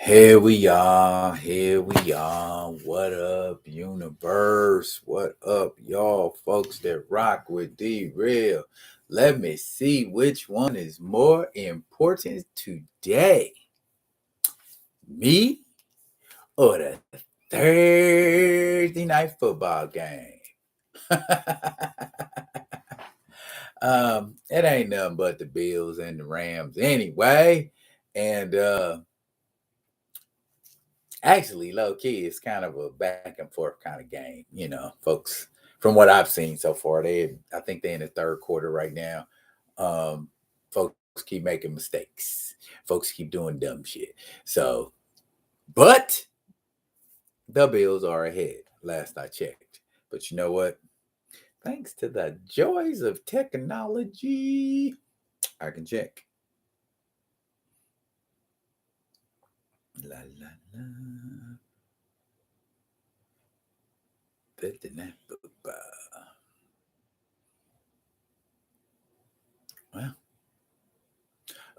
Here we are. Here we are. What up, universe? What up, y'all folks that rock with D Real? Let me see which one is more important today. Me or the Thursday night football game? It ain't nothing but the Bills and the Rams anyway. And actually, low key, it's kind of a back and forth kind of game. Folks, from what I've seen so far, I think they're in the third quarter right now. Folks keep making mistakes. Folks keep doing dumb shit. So, but the Bills are ahead, last I checked. But you know what? Thanks to the joys of technology, I can check. La la la. Well,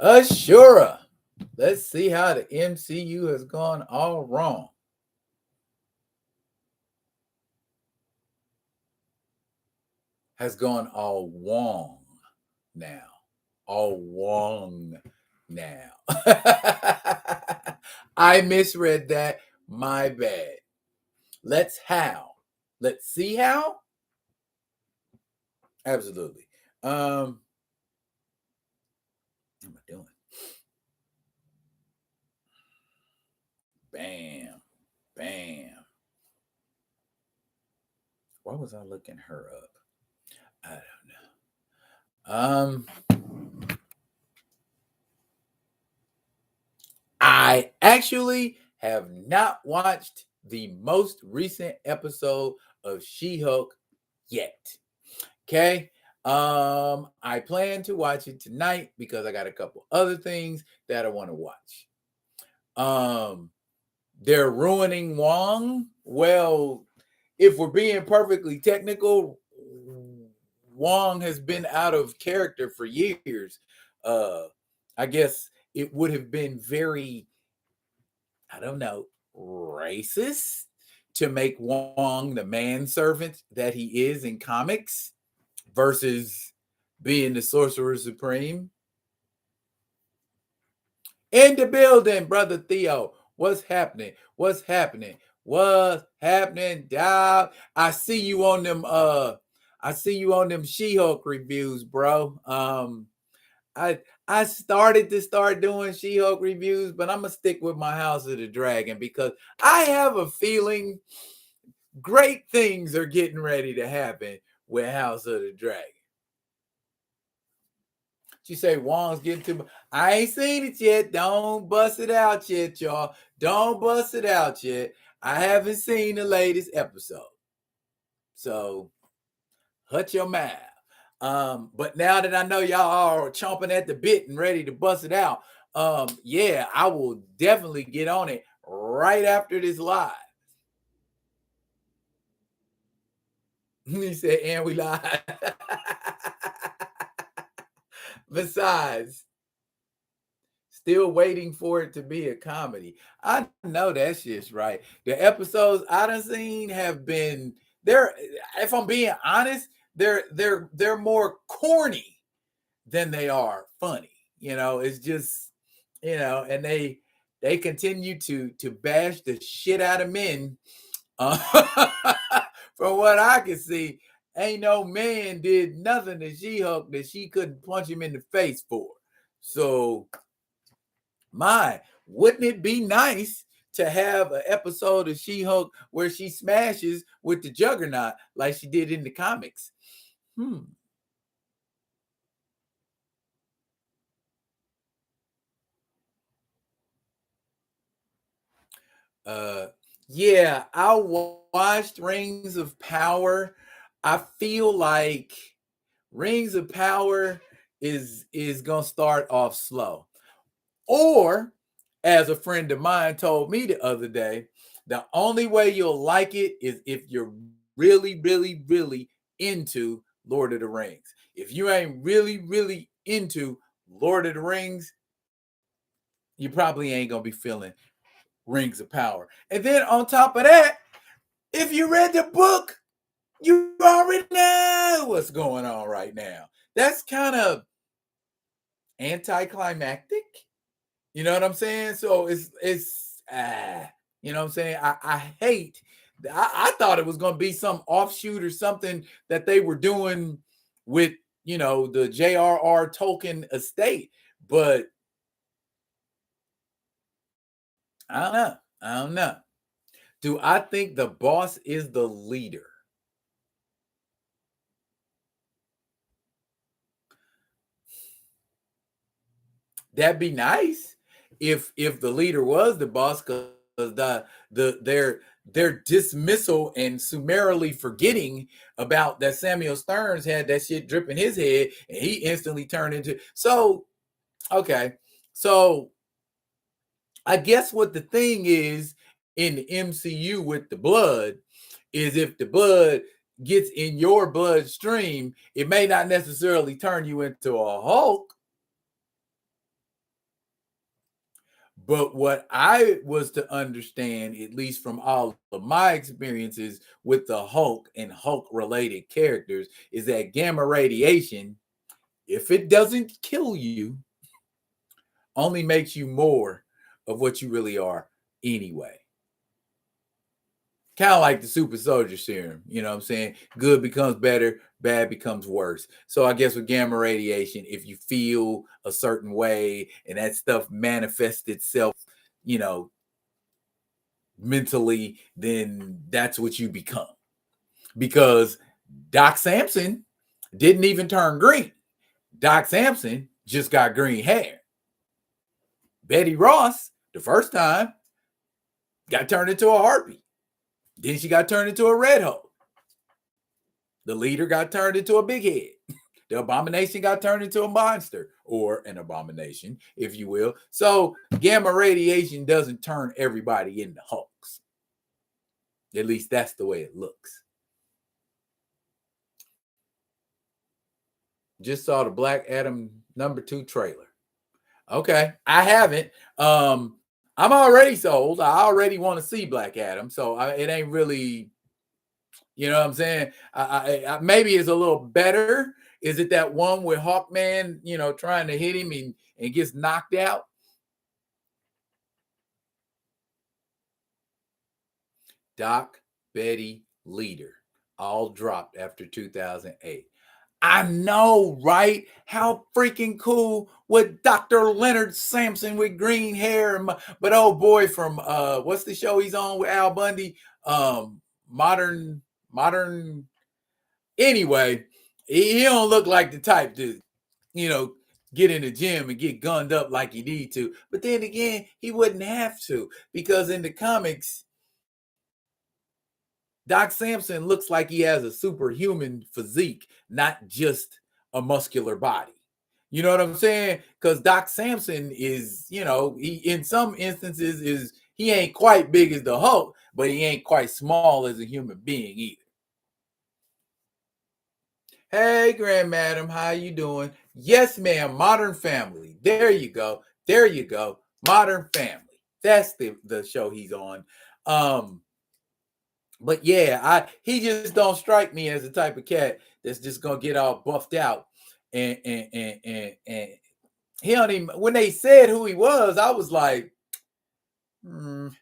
Ashura. Let's see how the MCU has gone all wrong. Has gone all wrong now. All wrong now. I misread that. My bad. Let's see how. Absolutely. What am I doing? Bam. Bam. Why was I looking her up? I don't know. I actually have not watched the most recent episode of She-Hulk yet. Okay. I plan to watch it tonight because I got a couple other things that I want to watch. They're ruining Wong. Well, if we're being perfectly technical, Wong has been out of character for years. I guess it would have been very, I don't know, racist to make Wong the manservant that he is in comics versus being the Sorcerer Supreme. In the building, brother Theo. What's happening? What's happening? What's happening, dog? I see you on them She-Hulk reviews, bro. I started doing She-Hulk reviews, but I'm gonna stick with my House of the Dragon because I have a feeling great things are getting ready to happen with House of the Dragon. You say Wong's getting too much. I ain't seen it yet. Don't bust it out yet, y'all. Don't bust it out yet. I haven't seen the latest episode. So hut your mouth. But now that I know y'all are chomping at the bit and ready to bust it out, yeah, I will definitely get on it right after this live. He said, and we live. Besides, still waiting for it to be a comedy. I know that shit's right. The episodes I done seen have been they're if I'm being honest, they're more corny than they are funny. It's just, and they continue to bash the shit out of men. From what I can see, ain't no man did nothing to She-Hulk that she couldn't punch him in the face for. So, wouldn't it be nice to have an episode of She-Hulk where she smashes with the Juggernaut like she did in the comics? Yeah, I watched Rings of Power. I feel like Rings of Power is gonna start off slow. Or, as a friend of mine told me the other day, the only way you'll like it is if you're really, really, really into Lord of the Rings. If you ain't really, really into Lord of the Rings, you probably ain't gonna be feeling Rings of Power. And then on top of that, if you read the book, you already know what's going on right now. That's kind of anticlimactic. You know what I'm saying? So you know what I'm saying? I hate. I thought it was going to be some offshoot or something that they were doing with the J.R.R. Tolkien estate, but I don't know. I don't know. Do I think the boss is the leader? That'd be nice if the leader was the boss, because their dismissal and summarily forgetting about that Samuel Stearns had that shit dripping his head and he instantly turned into. So okay, so I guess what the thing is in the MCU with the blood is if the blood gets in your bloodstream, it may not necessarily turn you into a Hulk. But what I was to understand, at least from all of my experiences with the Hulk and Hulk related characters, is that gamma radiation, if it doesn't kill you, only makes you more of what you really are anyway. Kind of like the super soldier serum, you know what I'm saying? Good becomes better, bad becomes worse. So I guess with gamma radiation, if you feel a certain way and that stuff manifests itself, you know, mentally, then that's what you become. Because Doc Samson didn't even turn green. Doc Samson just got green hair. Betty Ross, the first time, got turned into a harpy. Then she got turned into a red Hulk. The leader got turned into a big head. The abomination got turned into a monster, or an abomination, if you will. So gamma radiation doesn't turn everybody into Hulks. At least that's the way it looks. Just saw the Black Adam #2 trailer. Okay, I haven't. I'm already sold. I already want to see Black Adam, so it ain't really, you know what I'm saying? Maybe it's a little better. Is it that one with Hawkman, trying to hit him and gets knocked out? Doc, Betty, Leader, all dropped after 2008. I know, right? How freaking cool with Dr. Leonard Samson with green hair, but oh boy, from what's the show he's on with Al Bundy? Modern. Anyway, he don't look like the type to, you know, get in the gym and get gunned up like he need to. But then again, he wouldn't have to, because in the comics, Doc Samson looks like he has a superhuman physique, not just a muscular body. You know what I'm saying? Because Doc Samson is, he in some instances he ain't quite big as the Hulk, but he ain't quite small as a human being either. Hey, Grand Madam, how you doing? Yes, ma'am. Modern Family. There you go. There you go. Modern Family. That's the show he's on. But yeah, he just don't strike me as the type of cat that's just gonna get all buffed out. And he don't even, when they said who he was, I was like, not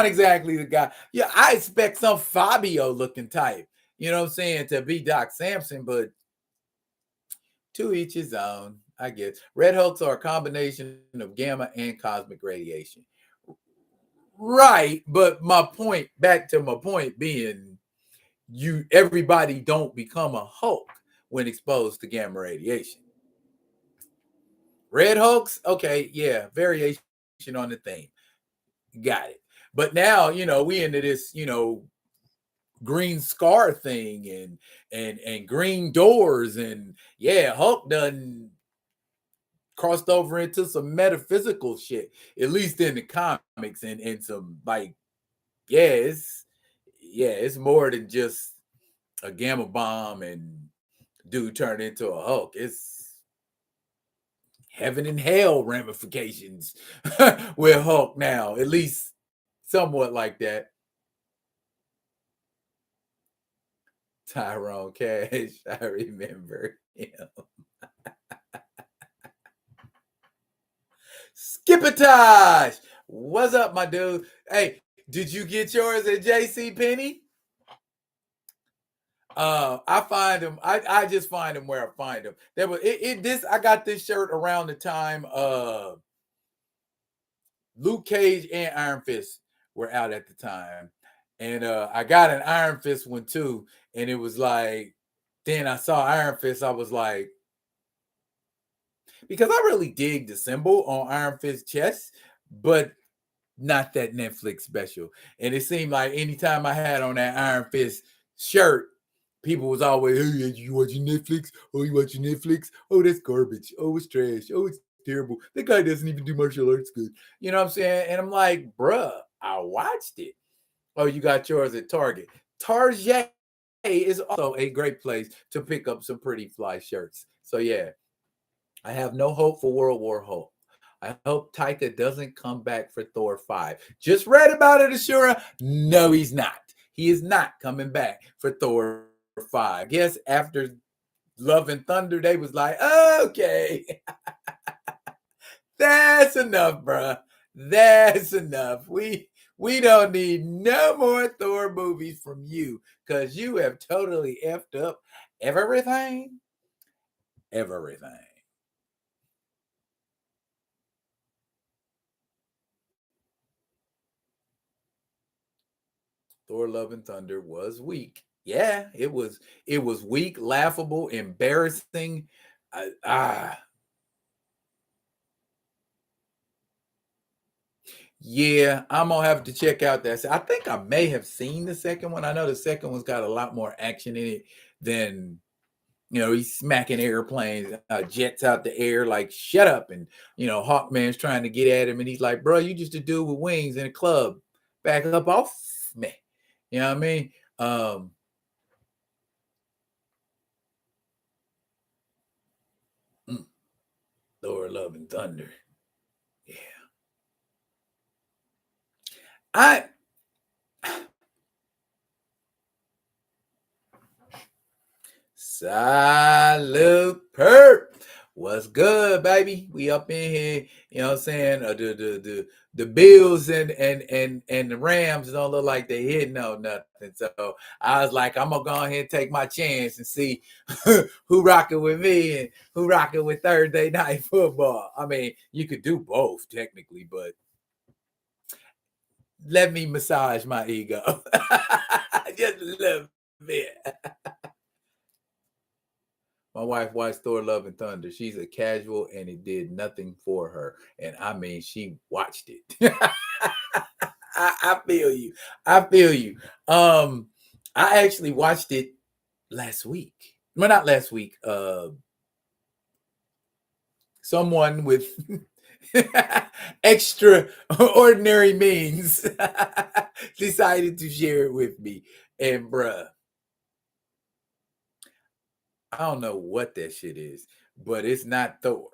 exactly the guy. Yeah, I expect some Fabio looking type, you know what I'm saying, to be Doc Samson, but to each his own, I guess. Red Hulks are a combination of gamma and cosmic radiation. Right, but back to my point being, everybody don't become a Hulk when exposed to gamma radiation. Red Hulks, okay, yeah, variation on the theme. Got it. But now, we into this, green scar thing and green doors, and yeah, Hulk done crossed over into some metaphysical shit, at least in the comics, and some like, it's more than just a gamma bomb and dude turned into a Hulk. heaven and hell ramifications with Hulk now, at least somewhat like that. Tyrone Cash, I remember him. Skippertosh, what's up, my dude? Hey, did you get yours at JC Penney? I find them. I just find them where I find them. There was this. I got this shirt around the time Luke Cage and Iron Fist were out at the time, and I got an Iron Fist one too. And it was like, then I saw Iron Fist. I was like, because I really dig the symbol on Iron Fist chest, but not that Netflix special. And it seemed like anytime I had on that Iron Fist shirt, people was always, hey, you watching Netflix? Oh, you watching Netflix? Oh, that's garbage. Oh, it's trash. Oh, it's terrible. That guy doesn't even do martial arts good. You know what I'm saying? And I'm like, bruh, I watched it. Oh, you got yours at Target. Target is also a great place to pick up some pretty fly shirts. So yeah, I have no hope for World War Hulk. I hope Taika doesn't come back for Thor 5. Just read about it, Ashura. No, he's not. He is not coming back for Thor 5. Yes, after Love and Thunder, they was like, okay, that's enough, bruh. That's enough. We don't need no more Thor movies from you because you have totally effed up everything. Everything. Thor Love and Thunder was weak. Yeah, it was weak, laughable, embarrassing. Yeah, I'm gonna have to check out that. I think I may have seen the second one. I know the second one's got a lot more action in it than, he's smacking airplanes, jets out the air, like shut up. And Hawkman's trying to get at him, and he's like, "Bro, you just a dude with wings in a club. Back up off me." You know what I mean? Thor, Love, and Thunder. Yeah. I Salute Perp. What's good, baby? We up in here, you know what I'm saying? The Bills and the Rams don't look like they hitting on nothing. So I was like, I'm gonna go ahead and take my chance and see who rocking with me and who rocking with Thursday night football. I mean, you could do both technically, but let me massage my ego. Just a little bit. My wife watched Thor Love and Thunder. She's a casual and it did nothing for her. And I mean, she watched it. I feel you. I feel you. I actually watched it last week. Well, not last week. Someone with extraordinary means decided to share it with me. And bruh, I don't know what that shit is, but it's not Thor.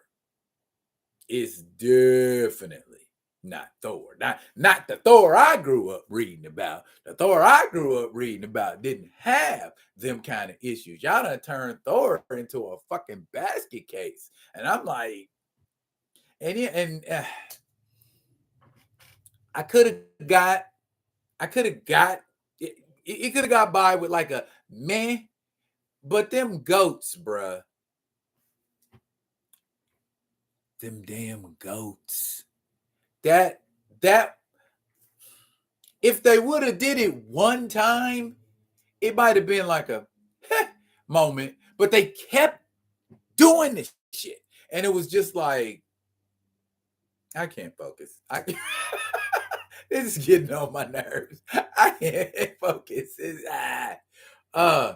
It's definitely not Thor. Not the Thor I grew up reading about. The Thor I grew up reading about didn't have them kind of issues. Y'all done turned Thor into a fucking basket case. And I'm like, I could have got it could have got by with like a meh, but them goats, bruh. Them damn goats. That if they would have did it one time, it might have been like a moment, but they kept doing this shit. And it was just like, I can't focus. This is getting on my nerves. I can't focus. Uh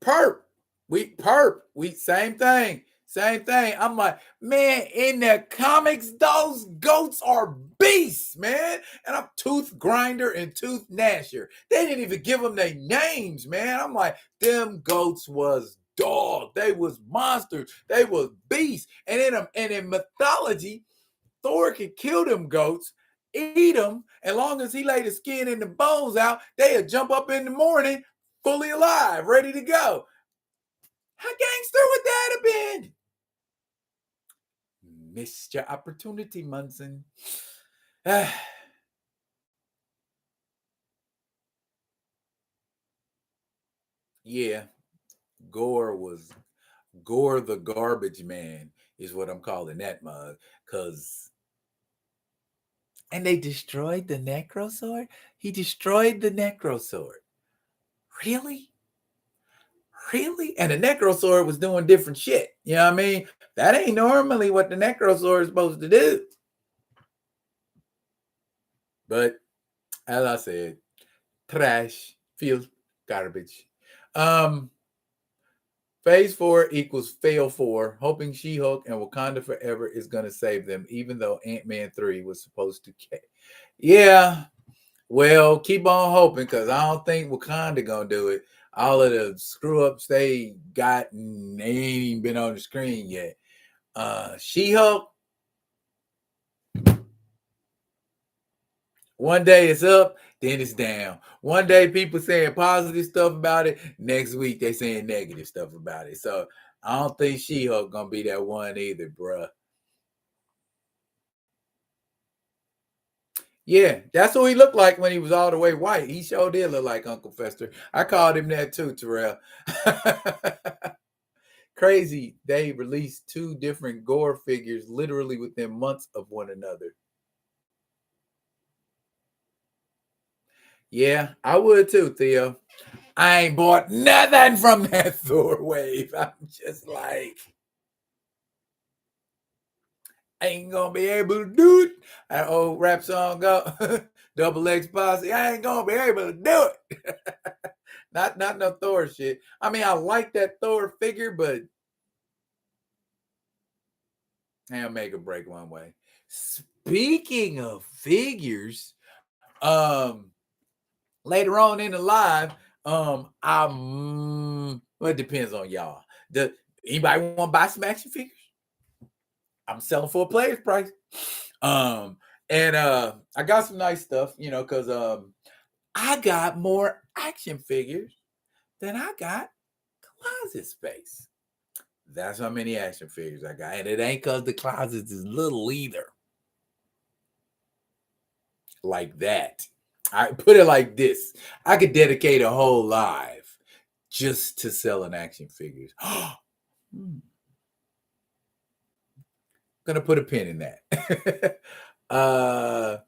Perp. We same thing. Same thing. I'm like, man, in the comics, those goats are beasts, man. And I'm Tooth Grinder and Tooth Gnasher. They didn't even give them their names, man. I'm like, them goats was dog. They was monsters. They was beasts. And in mythology, Thor could kill them goats, eat them, as long as he laid the skin and the bones out, they'd jump up in the morning fully alive, ready to go. How gangster would that have been? Missed your opportunity, Munson. Yeah, Gore the garbage man is what I'm calling that mug. And they destroyed the Necrosword? He destroyed the Necrosword. Really? Really? And the Necrosword was doing different shit. You know what I mean? That ain't normally what the Necrosword is supposed to do. But as I said, trash, feels garbage. Phase 4 equals fail 4, hoping She-Hulk and Wakanda Forever is going to save them, even though Ant-Man 3 was supposed to. Yeah, well, keep on hoping, because I don't think Wakanda going to do it. All of the screw-ups they got, and they ain't even been on the screen yet. She-Hulk, one day it's up, then it's down. One day people saying positive stuff about it. Next week they saying negative stuff about it. So I don't think She-Hulk gonna be that one either, bruh. Yeah, that's what he looked like when he was all the way white. He sure did look like Uncle Fester. I called him that too, Terrell. Crazy. They released 2 different Gore figures literally within months of one another. Yeah, I would too, Theo. I ain't bought nothing from that Thor wave. I'm just like, I ain't gonna be able to do it. That old rap song go, Double X Posse. I ain't gonna be able to do it. not no Thor shit. I mean, I like that Thor figure, but I'll make a break one way. Speaking of figures, later on in the live, well, it depends on y'all. Anybody want to buy some action figures? I'm selling for a player's price. And I got some nice stuff, because I got more action figures than I got closet space. That's how many action figures I got. And it ain't because the closet is little either. Like that. I put it like this. I could dedicate a whole live just to selling action figures. Gonna put a pin in that.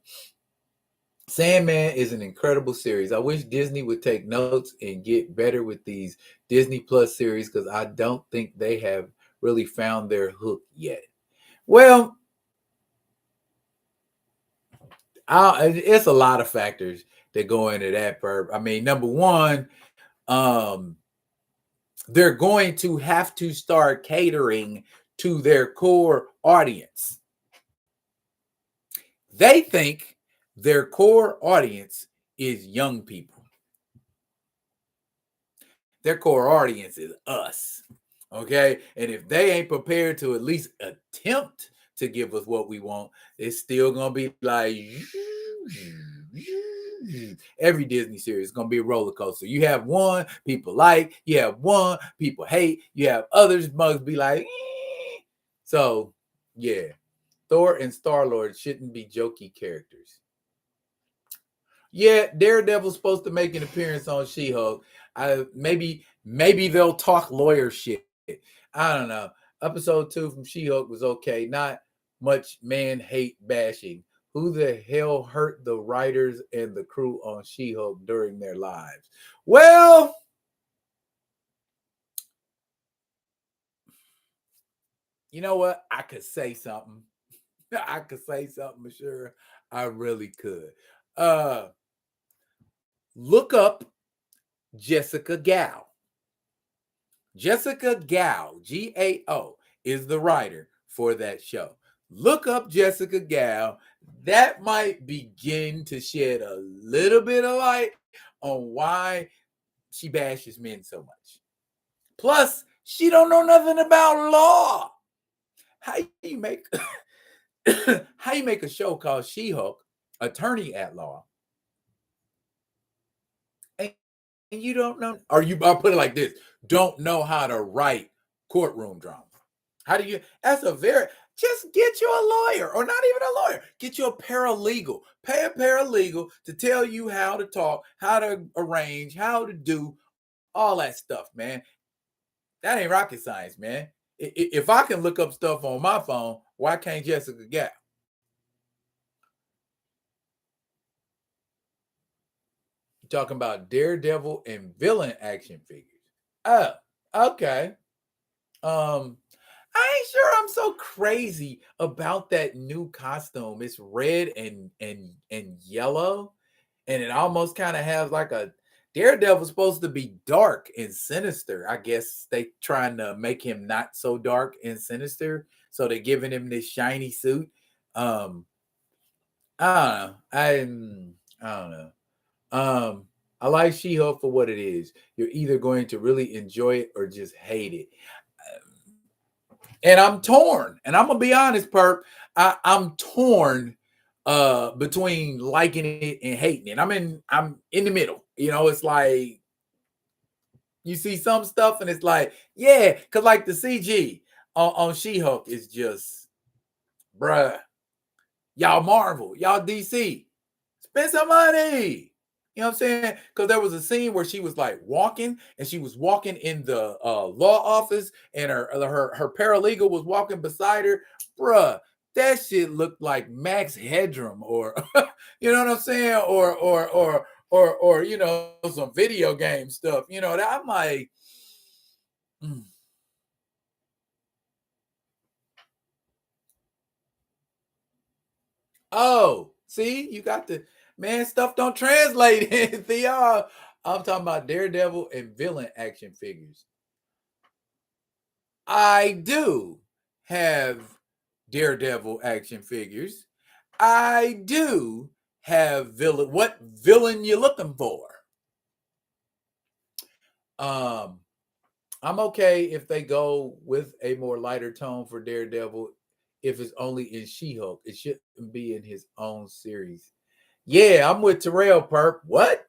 Sandman is an incredible series. I wish Disney would take notes and get better with these Disney Plus series, because I don't think they have really found their hook yet. Well, it's a lot of factors that go into that. I mean, number one, they're going to have to start catering to their core audience. They think their core audience is young people. Their core audience is us. Okay. And if they ain't prepared to at least attempt to give us what we want, it's still going to be like every Disney series is going to be a roller coaster. You have one people like, you have one people hate, you have others mugs be like, eh. So yeah, Thor and Star-Lord shouldn't be jokey characters. Yeah, Daredevil's supposed to make an appearance on She-Hulk. Maybe they'll talk lawyer shit. I don't know. Episode 2 from She-Hulk was okay. Not much man hate bashing. Who the hell hurt the writers and the crew on She-Hulk during their lives? Well, you know what? I could say something. I could say something for sure. I really could. Look up Jessica Gao. Jessica Gao, Gao, is the writer for that show. Look up Jessica Gao. That might begin to shed a little bit of light on why she bashes men so much. Plus, she don't know nothing about law. How you make how you make a show called She-Hulk, Attorney at Law, and you don't know, or I'll put it like this, don't know how to write courtroom drama. How do you, just get you a lawyer, or not even a lawyer, get you a paralegal. Pay a paralegal to tell you how to talk, how to arrange, how to do all that stuff, man. That ain't rocket science, man. If I can look up stuff on my phone, why can't Jessica Gao? You're talking about Daredevil and villain action figures. Oh, okay. I ain't sure I'm so crazy about that new costume. It's red and yellow, and it almost kind of has like a Daredevil's supposed to be dark and sinister. I guess they trying to make him not so dark and sinister, so they're giving him this shiny suit. I don't know. I don't know. I like She-Hulk for what it is. You're either going to really enjoy it or just hate it. And I'm torn. And I'm gonna be honest, Perp. I'm torn between liking it and hating it. I'm in the middle. You know, it's like you see some stuff and it's like, yeah, because like the CG on She-Hulk is just, bruh, y'all Marvel, y'all DC, spend some money. You know what I'm saying? Because there was a scene where she was like walking, and she was walking in the law office, and her paralegal was walking beside her. Bruh, that shit looked like Max Headroom, or you know what I'm saying, or you know, some video game stuff. You know, that I'm like, mm. Oh, see, you got the man stuff don't translate in Theo. I'm talking about Daredevil and villain action figures. I do have Daredevil action figures. I do have villain. What villain you looking for? Um, I'm okay if they go with a more lighter tone for Daredevil. If it's only in She-Hulk, it shouldn't be in his own series. Yeah, I'm with Terrell, Perp. What?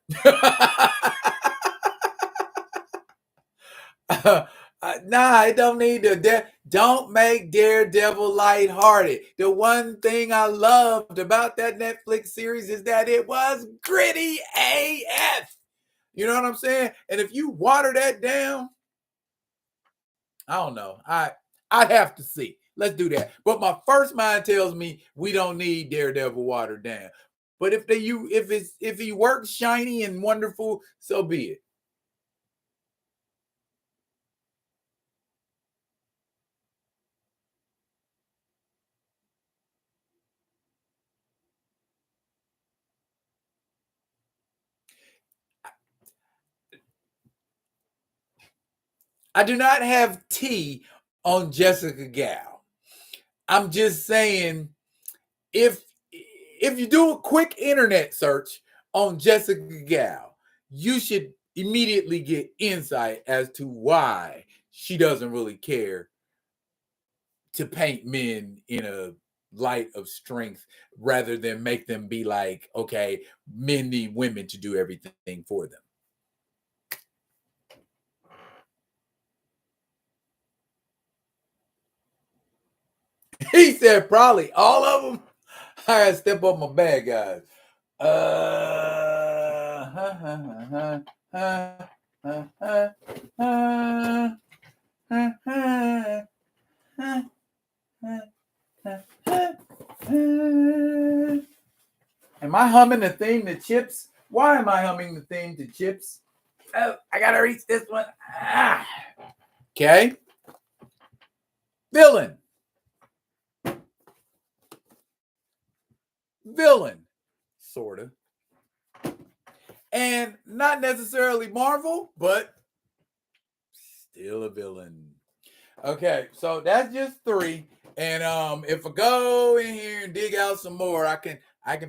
Nah, it don't need to. Don't make Daredevil lighthearted. The one thing I loved about that Netflix series is that it was gritty AF. You know what I'm saying? And if you water that down, I don't know. I'd have to see. Let's do that. But my first mind tells me we don't need Daredevil watered down. But if he works shiny and wonderful, so be it. I do not have tea on Jessica Gao. I'm just saying, if you do a quick internet search on Jessica Gao, you should immediately get insight as to why she doesn't really care to paint men in a light of strength rather than make them be like, okay, men need women to do everything for them. He said probably all of them. I gotta step up my bad guys. Am I humming the theme to Chips? Why am I humming the theme to Chips? Oh, I gotta reach this one. Ah. Okay. Villain. Villain. Sort of. And not necessarily Marvel, but still a villain. Okay, so that's just three. And if I go in here and dig out some more, I can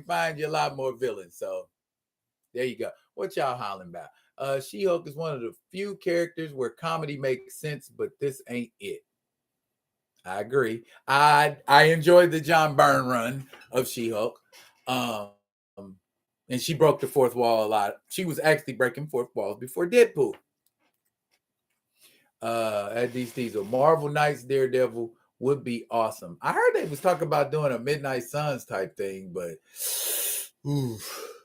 find you a lot more villains. So there you go. What y'all hollering about? She-Hulk is one of the few characters where comedy makes sense, but this ain't it. I agree. I enjoyed the John Byrne run of She-Hulk. Um, and she broke the fourth wall a lot. She was actually breaking fourth walls before Deadpool. At these Diesel. Marvel Knights Daredevil would be awesome. I heard they was talking about doing a Midnight Suns type thing, but oof.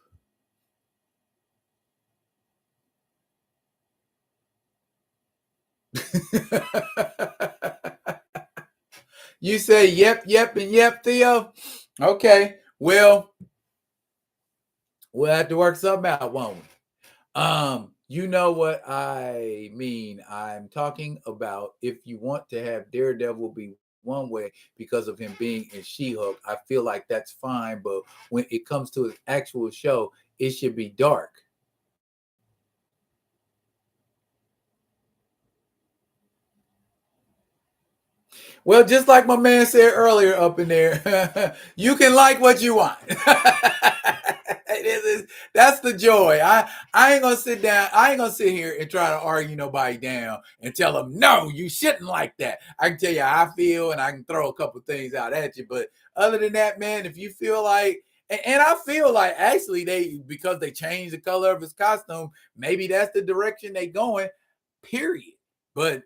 You say yep, yep, and yep, Theo. Okay, well, we'll have to work something out, won't we? You know what I mean. I'm talking about if you want to have Daredevil be one way because of him being in She-Hulk, I feel like that's fine. But when it comes to an actual show, it should be dark. Well, just like my man said earlier up in there, you can like what you want. That's the joy. I ain't gonna sit down. I ain't gonna sit here and try to argue nobody down and tell them no, you shouldn't like that. I can tell you how I feel, and I can throw a couple things out at you. But other than that, man, if you feel like, and I feel like actually they because they changed the color of his costume, maybe that's the direction they going. Period. But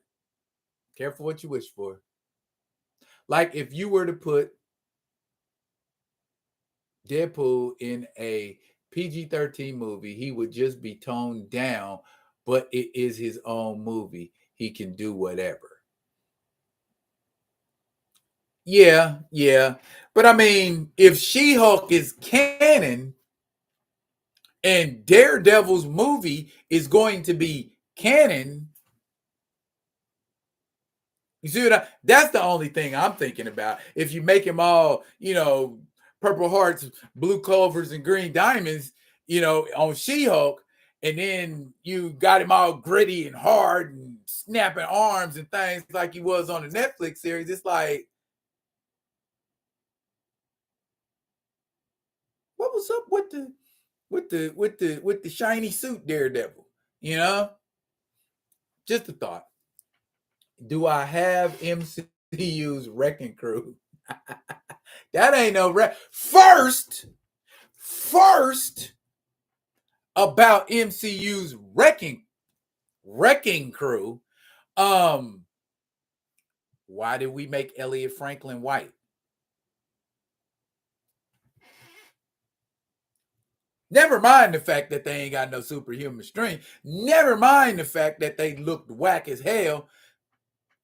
careful what you wish for. Like if you were to put Deadpool in a PG-13 movie, he would just be toned down, but it is his own movie. He can do whatever. Yeah, yeah. But I mean, if She-Hulk is canon and Daredevil's movie is going to be canon, you see what that's the only thing I'm thinking about. If you make him all, purple hearts, blue clovers, and green diamonds, on She-Hulk, and then you got him all gritty and hard and snapping arms and things like he was on the Netflix series, it's like, what was up with the shiny suit Daredevil? You know? Just a thought. Do I have MCU's Wrecking Crew? That ain't no first about MCU's Wrecking Crew. Um, why did we make Elliot Franklin white? Never mind the fact that they ain't got no superhuman strength. Never mind the fact that they looked whack as hell.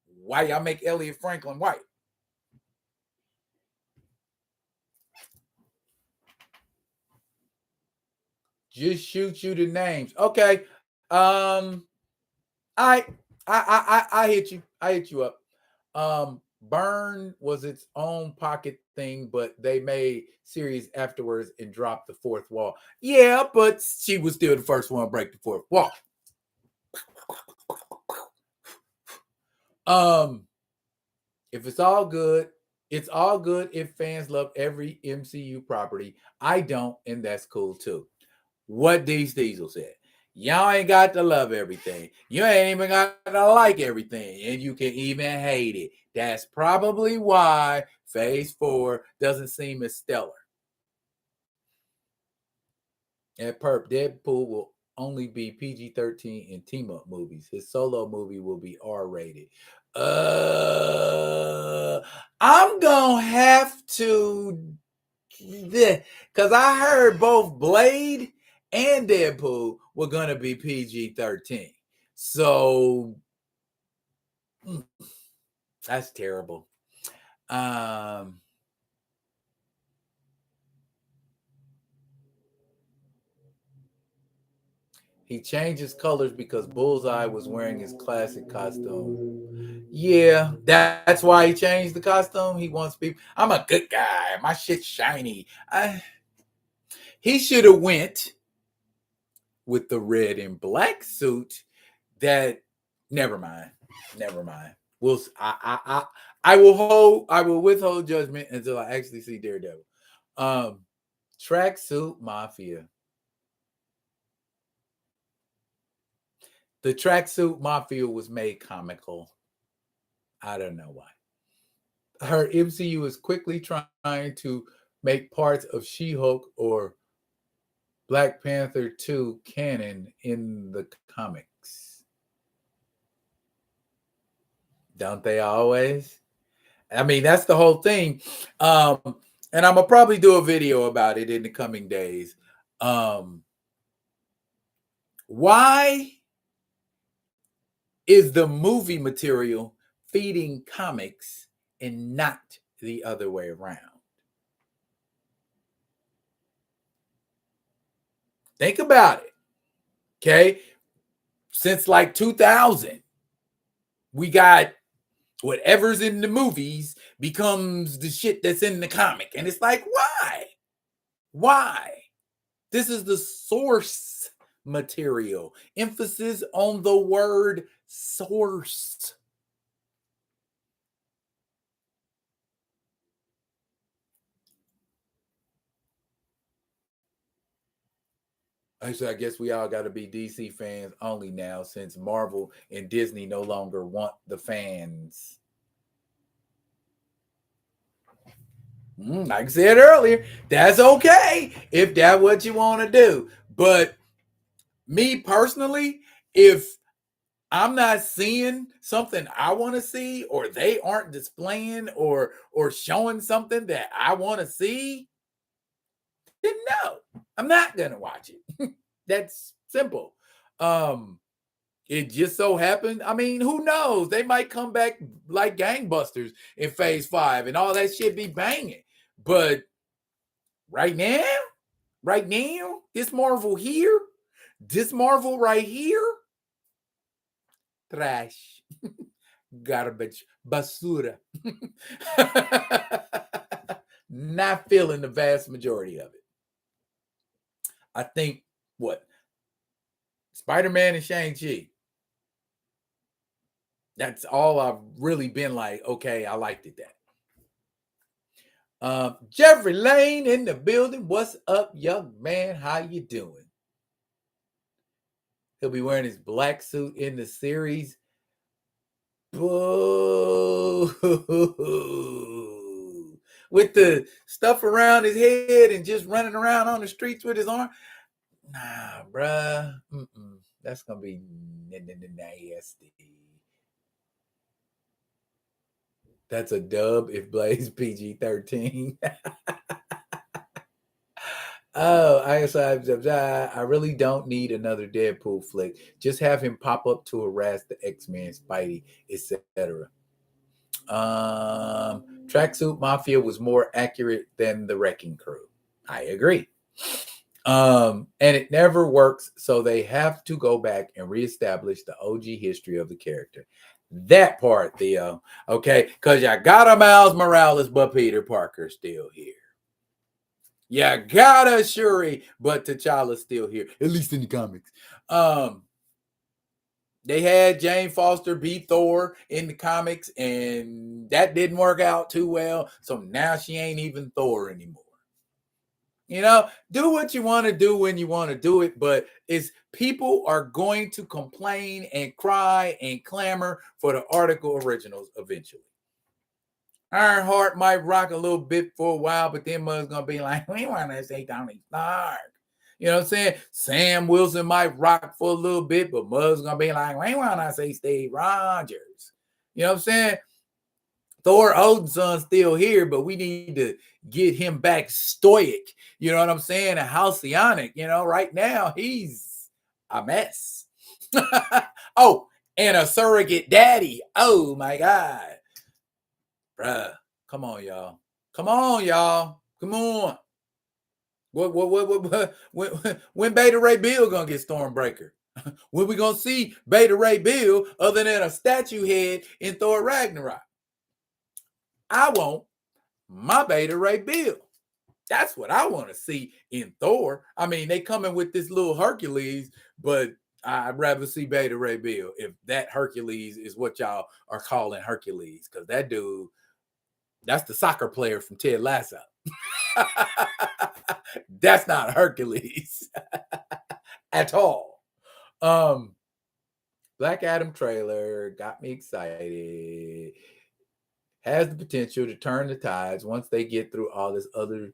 Why y'all make Elliot Franklin white? Just shoot you the names. Okay. Um, I I hit you. I hit you up. Burn was its own pocket thing, but they made series afterwards and dropped the fourth wall. Yeah, but she was still the first one to break the fourth wall. Um, if it's all good if fans love every MCU property. I don't, and that's cool too. What Diesel said. Y'all ain't got to love everything. You ain't even got to like everything. And you can even hate it. That's probably why Phase 4 doesn't seem as stellar. At Perp, Deadpool will only be PG-13 in team-up movies. His solo movie will be R-rated. I'm gonna have to, because I heard both Blade and Deadpool were gonna be PG-13. So that's terrible. He changed his colors because Bullseye was wearing his classic costume. Yeah, that's why he changed the costume. He wants people. I'm a good guy. My shit's shiny. He should have went with the red and black suit. That never mind. Never mind. I will withhold judgment until I actually see Daredevil. Tracksuit Mafia. The Tracksuit Mafia was made comical. I don't know why. Her MCU is quickly trying to make parts of She-Hulk or Black Panther 2 canon in the comics. Don't they always? I mean, that's the whole thing. And I'm gonna probably do a video about it in the coming days. Why is the movie material feeding comics and not the other way around? Think about it. Okay. Since like 2000, we got whatever's in the movies becomes the shit that's in the comic. And it's like, why? Why? This is the source material. Emphasis on the word source. Actually, I guess we all got to be DC fans only now since Marvel and Disney no longer want the fans. Like I said earlier, that's okay if that's what you want to do. But me personally, if I'm not seeing something I want to see, or they aren't displaying or showing something that I want to see, then no, I'm not gonna watch it. That's simple. It just so happened. I mean, who knows? They might come back like gangbusters in phase 5 and all that shit be banging. But right now, this Marvel here, this Marvel right here, trash, garbage, basura. Not feeling the vast majority of it. I think what? Spider-Man and Shang-Chi. That's all I've really been like, okay, I liked it that. Jeffrey Lane in the building. What's up, young man? How you doing? He'll be wearing his black suit in the series. Boo! With the stuff around his head and just running around on the streets with his arm. Nah, bruh. That's gonna be nasty. That's a dub if Blaze PG-13. Oh, I really don't need another Deadpool flick. Just have him pop up to harass the X-Men, Spidey, etc. Tracksuit Mafia was more accurate than the Wrecking Crew. I agree. And it never works, so they have to go back and reestablish the OG history of the character. That part, Theo. Okay, because you got a Miles Morales, but Peter Parker's still here. You got a Shuri, but T'Challa's still here, at least in the comics. They had Jane Foster be Thor in the comics, and that didn't work out too well. So now she ain't even Thor anymore. You know, do what you want to do when you want to do it, but it's people are going to complain and cry and clamor for the article originals eventually. Ironheart might rock a little bit for a while, but then Mud's gonna be like, we want to say Tony Stark. You know what I'm saying? Sam Wilson might rock for a little bit, but Mud's gonna be like, we want to say Steve Rogers. You know what I'm saying? Thor Odinson's still here, but we need to get him back stoic. You know what I'm saying? And halcyonic. You know, right now he's a mess. Oh, and a surrogate daddy. Oh my God. Bruh, come on, y'all. Come on, y'all. Come on. When Beta Ray Bill gonna get Stormbreaker? When we gonna see Beta Ray Bill other than a statue head in Thor Ragnarok? I want my Beta Ray Bill. That's what I want to see in Thor. I mean, they coming with this little Hercules, but I'd rather see Beta Ray Bill if that Hercules is what y'all are calling Hercules, because that dude, that's the soccer player from Ted Lasso. That's not Hercules at all. Black Adam trailer got me excited. Has the potential to turn the tides once they get through all this other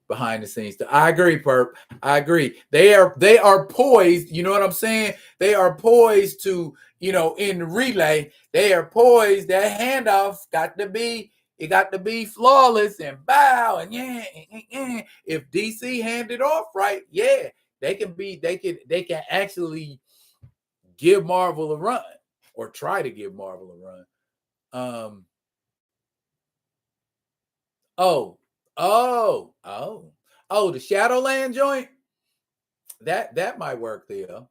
behind the scenes stuff. I agree, Perp. I agree. They are poised. You know what I'm saying? They are poised to, in the relay, they are poised. That handoff got to be flawless and bow and yeah. If DC hand it off right, yeah, they can actually give Marvel a run or try to give Marvel a run. The Shadowland joint. That might work, Theo.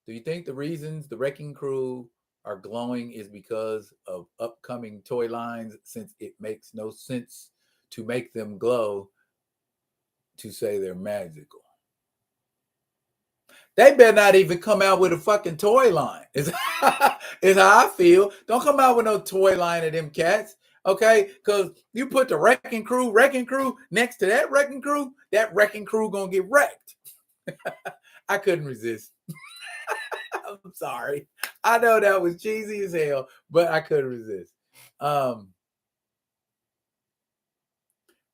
Do you think the reasons the Wrecking Crew are glowing is because of upcoming toy lines, since it makes no sense to make them glow to say they're magical? They better not even come out with a fucking toy line. Is how I feel. Don't come out with no toy line of them cats. Okay, because you put the Wrecking Crew next to that Wrecking Crew gonna get wrecked. I couldn't resist. I'm sorry. I know that was cheesy as hell, but I couldn't resist.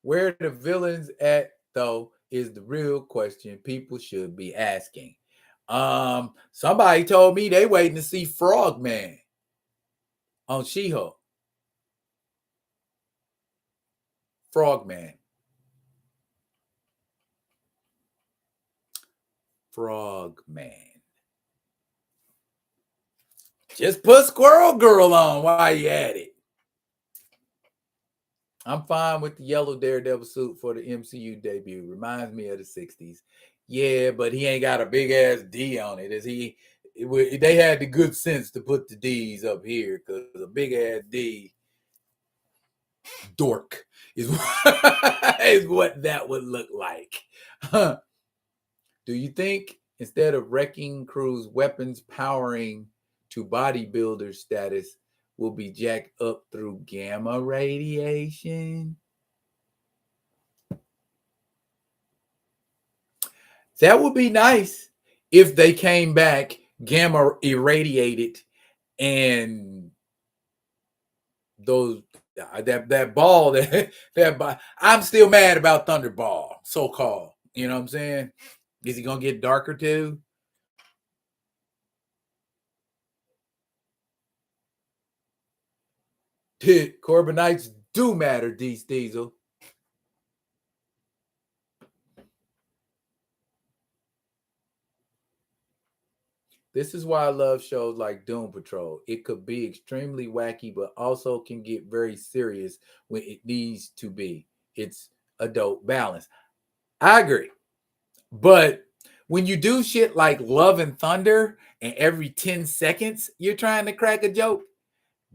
Where the villains at, though, is the real question people should be asking. Somebody told me they waiting to see Frogman on She-Hulk. Frogman. Just put Squirrel Girl on while you at it. I'm fine with the yellow Daredevil suit for the MCU debut. Reminds me of the 60s. Yeah, but he ain't got a big ass D on it. They had the good sense to put the D's up here, because a big ass D dork is what that would look like. Do you think instead of Wrecking Crew's weapons powering to bodybuilder status will be jacked up through gamma radiation? That would be nice if they came back gamma irradiated and those that ball that I'm still mad about Thunderball, so-called. You know what I'm saying? Is he gonna get darker too? Corbinites do matter, Diesel. This is why I love shows like Doom Patrol. It could be extremely wacky, but also can get very serious when it needs to be. It's a dope balance. I agree. But when you do shit like Love and Thunder and every 10 seconds you're trying to crack a joke,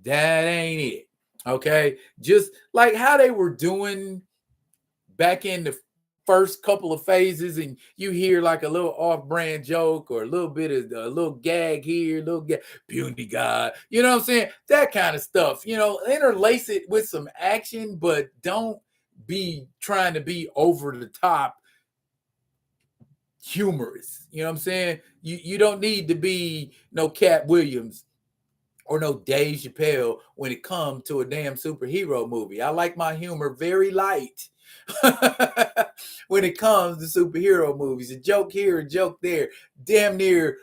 that ain't it. Okay? Just like how they were doing back in the first couple of phases, and you hear like a little off-brand joke or a little bit of a little gag here, little gag, puny God, you know what I'm saying? That kind of stuff, interlace it with some action, but don't be trying to be over the top humorous. You know what I'm saying? You don't need to be no Cat Williams or no Dave Chappelle when it comes to a damn superhero movie. I like my humor very light. When it comes to superhero movies, a joke here, a joke there, damn near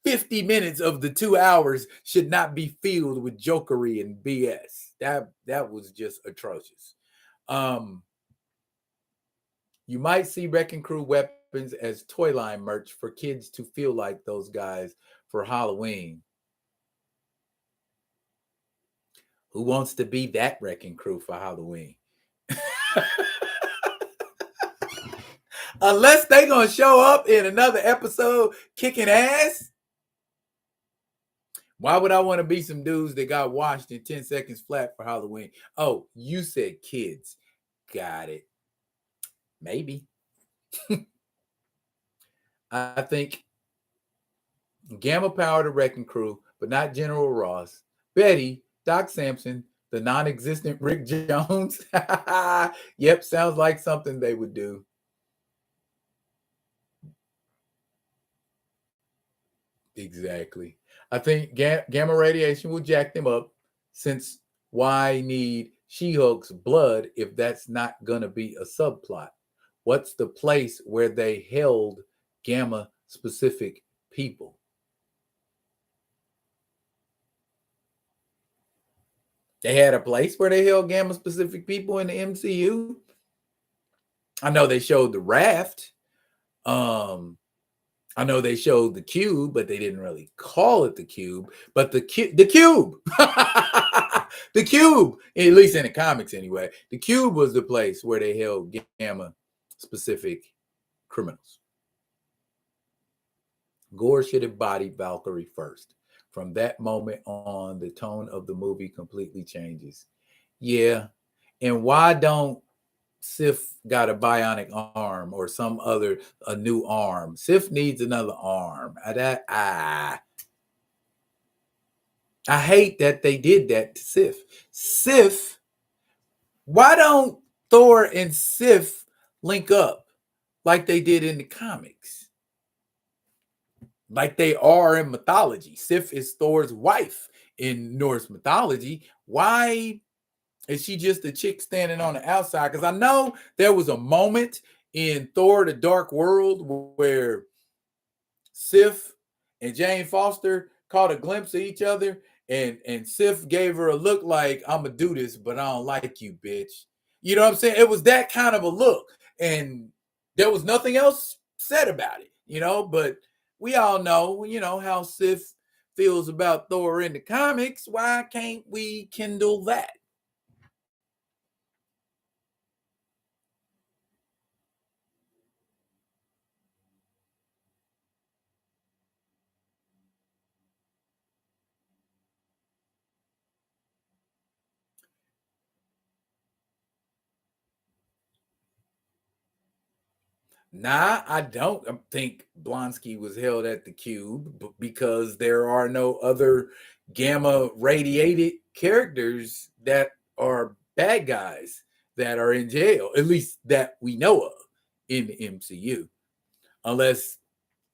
50 minutes of the 2 hours should not be filled with jokery and BS. That was just atrocious. You might see Wrecking Crew weapons as toy line merch for kids to feel like those guys for Halloween. Who wants to be that Wrecking Crew for Halloween? Unless they gonna show up in another episode kicking ass. Why would I want to be some dudes that got washed in 10 seconds flat for Halloween? Oh, you said kids. Got it. Maybe. I think Gamma powered the wrecking crew, but not General Ross. Betty, Doc Samson, the non-existent Rick Jones. Yep, sounds like something they would do. Exactly. I think gamma radiation will jack them up, since why need She-Hulk's blood if that's not going to be a subplot? What's the place where they held gamma specific people? They had a place where they held gamma specific people in the MCU. I know they showed the raft. I know they showed the cube, but they didn't really call it the cube. But the cube, the cube, at least in the comics anyway, the cube was the place where they held gamma specific criminals. Gore should have bodied Valkyrie first. From that moment on, the tone of the movie completely changes. Yeah. And why don't Sif got a bionic arm or some other a new arm? Sif needs another arm. I hate that they did that to Sif. Sif, why don't Thor and Sif link up like they did in the comics? Like they are in mythology. Sif is Thor's wife in Norse mythology. Why is she just a chick standing on the outside? Because I know there was a moment in Thor: The Dark World where Sif and Jane Foster caught a glimpse of each other, and Sif gave her a look like, I'm gonna do this, but I don't like you, bitch. You know what I'm saying? It was that kind of a look, and there was nothing else said about it, but we all know, how Sif feels about Thor in the comics. Why can't we kindle that? Nah, I don't think Blonsky was held at the cube because there are no other gamma radiated characters that are bad guys that are in jail, at least that we know of in the MCU, unless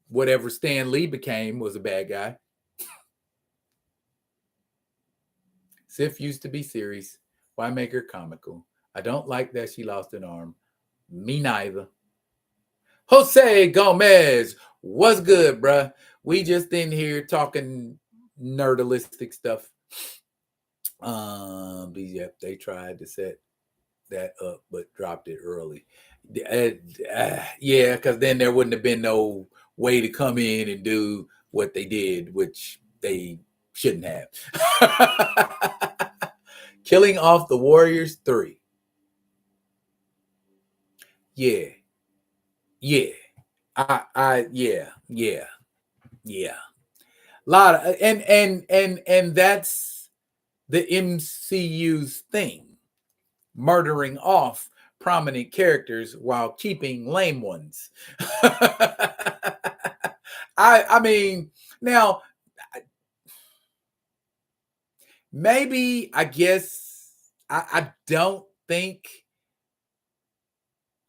whatever Stan Lee became was a bad guy. Sif used to be serious. Why make her comical? I don't like that she lost an arm. Me neither. Jose Gomez, what's good, bruh? We just in here talking nerdalistic stuff. They tried to set that up, but dropped it early. Yeah, because then there wouldn't have been no way to come in and do what they did, which they shouldn't have. Killing off the Warriors 3. Yeah. Yeah. Yeah. A lot of and that's the MCU's thing, murdering off prominent characters while keeping lame ones. I mean, now maybe I guess I don't think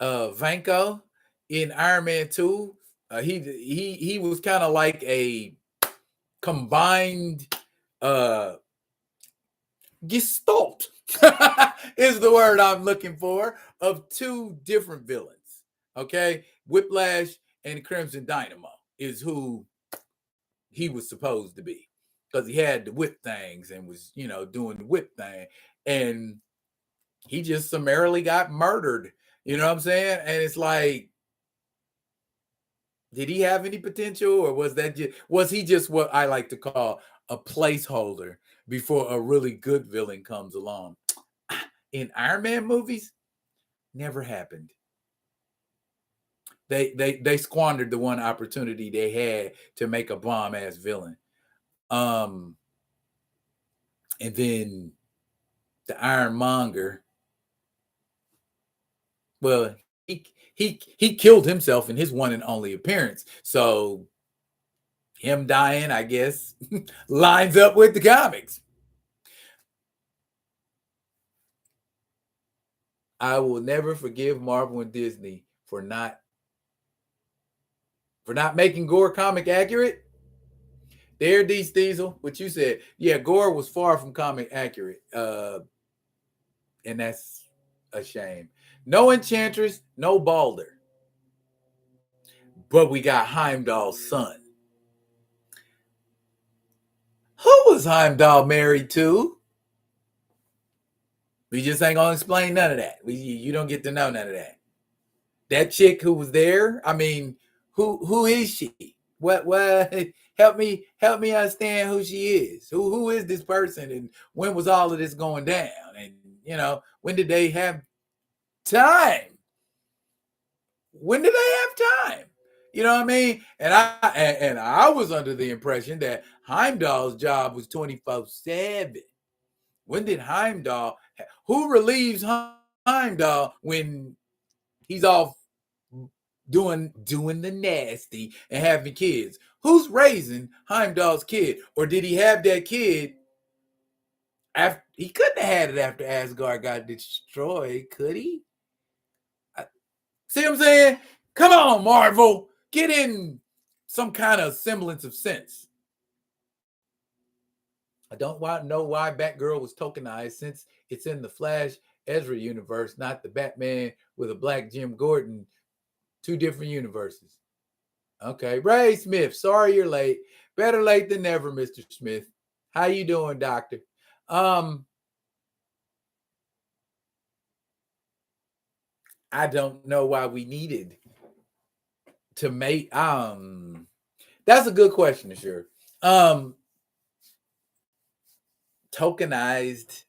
Vanko in Iron Man 2, he was kind of like a combined gestalt is the word I'm looking for, of two different villains. Okay, Whiplash and Crimson Dynamo is who he was supposed to be, because he had the whip things and was doing the whip thing, and he just summarily got murdered. You know what I'm saying? And it's like, did he have any potential, or was he just what I like to call a placeholder before a really good villain comes along? In Iron Man movies, never happened. They squandered the one opportunity they had to make a bomb ass villain. And then the Ironmonger, well, he killed himself in his one and only appearance. So him dying, I guess, lines up with the comics. I will never forgive Marvel and Disney for not making Gore comic accurate. There, D. Steezel, what you said. Yeah, Gore was far from comic accurate. And that's a shame. No Enchantress, no Balder. But we got Heimdall's son. Who was Heimdall married to? We just ain't gonna explain none of that. You don't get to know none of that. That chick who was there, I mean, who is she? What help me understand who she is. Who is this person, and when was all of this going down? And when did they have time? When did they have time? You know what I mean? And I was under the impression that Heimdall's job was 24/7. When did Heimdall? Who relieves Heimdall when he's off doing the nasty and having kids? Who's raising Heimdall's kid? Or did he have that kid after? He couldn't have had it after Asgard got destroyed, could he? See what I'm saying? Come on, Marvel. Get in some kind of semblance of sense. I don't know why Batgirl was tokenized, since it's in the Flash Ezra universe, not the Batman with a black Jim Gordon. Two different universes. Okay. Ray Smith, sorry you're late. Better late than never, Mr. Smith. How you doing, doctor? I don't know why we needed to make that's a good question, sure. Tokenized,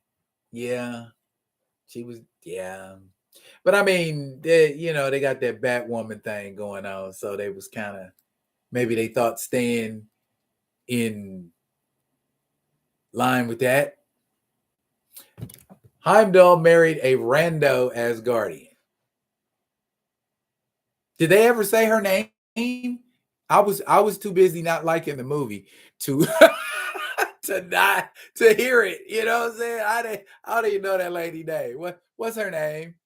yeah. She was, yeah. But I mean, they got that Batwoman thing going on, so they was kind of, maybe they thought staying in line with that. Heimdall married a rando Asgardian. Did they ever say her name? I was too busy not liking the movie to to hear it. You know what I'm saying? I don't even know that lady name. What's her name?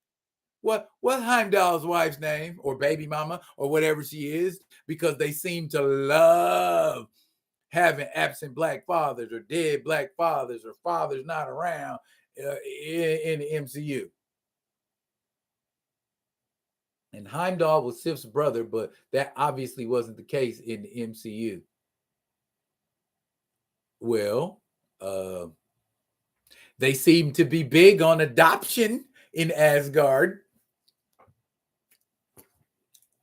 What's Heimdall's wife's name, or baby mama, or whatever she is? Because they seem to love having absent black fathers, or dead black fathers, or fathers not around in the MCU. And Heimdall was Sif's brother, but that obviously wasn't the case in the MCU. Well, they seem to be big on adoption in Asgard.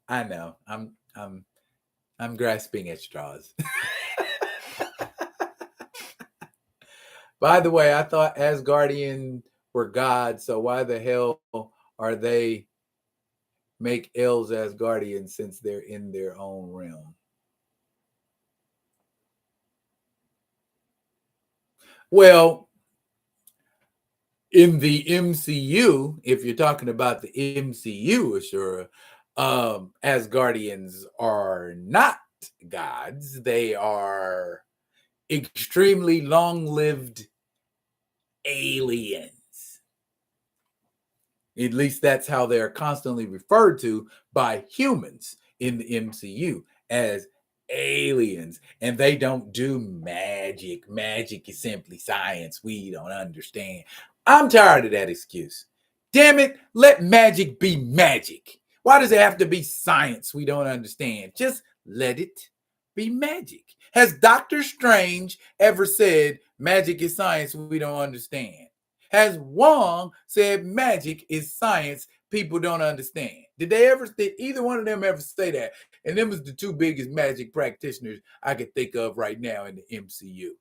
I know. I'm grasping at straws. By the way, I thought Asgardian were gods, so why the hell are they make elves Asgardians, since they're in their own realm? Well, in the MCU, if you're talking about the MCU, Ashura, Asgardians are not gods. They are extremely long-lived aliens. At least that's how they're constantly referred to by humans in the MCU, as aliens. And they don't do magic. Magic is simply science we don't understand. I'm tired of that excuse. Damn it, let magic be magic. Why does it have to be science we don't understand? Just let it be magic. Has Doctor Strange ever said magic is science we don't understand? Has Wong said magic is science people don't understand? Did either one of them ever say that? And them was the two biggest magic practitioners I could think of right now in the MCU,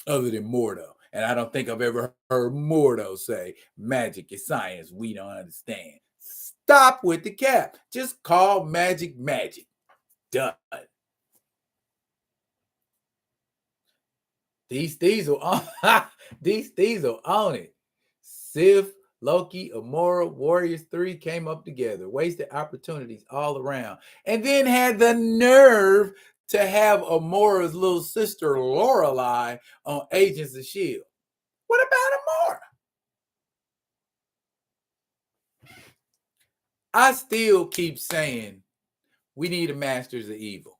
other than Mordo. And I don't think I've ever heard Mordo say magic is science we don't understand. Stop with the cap. Just call magic magic. Done. These will own it. Sif, Loki, Amora, Warriors 3 came up together, wasted opportunities all around, and then had the nerve to have Amora's little sister Lorelai on Agents of S.H.I.E.L.D.? What about Amora? I still keep saying we need a Masters of Evil,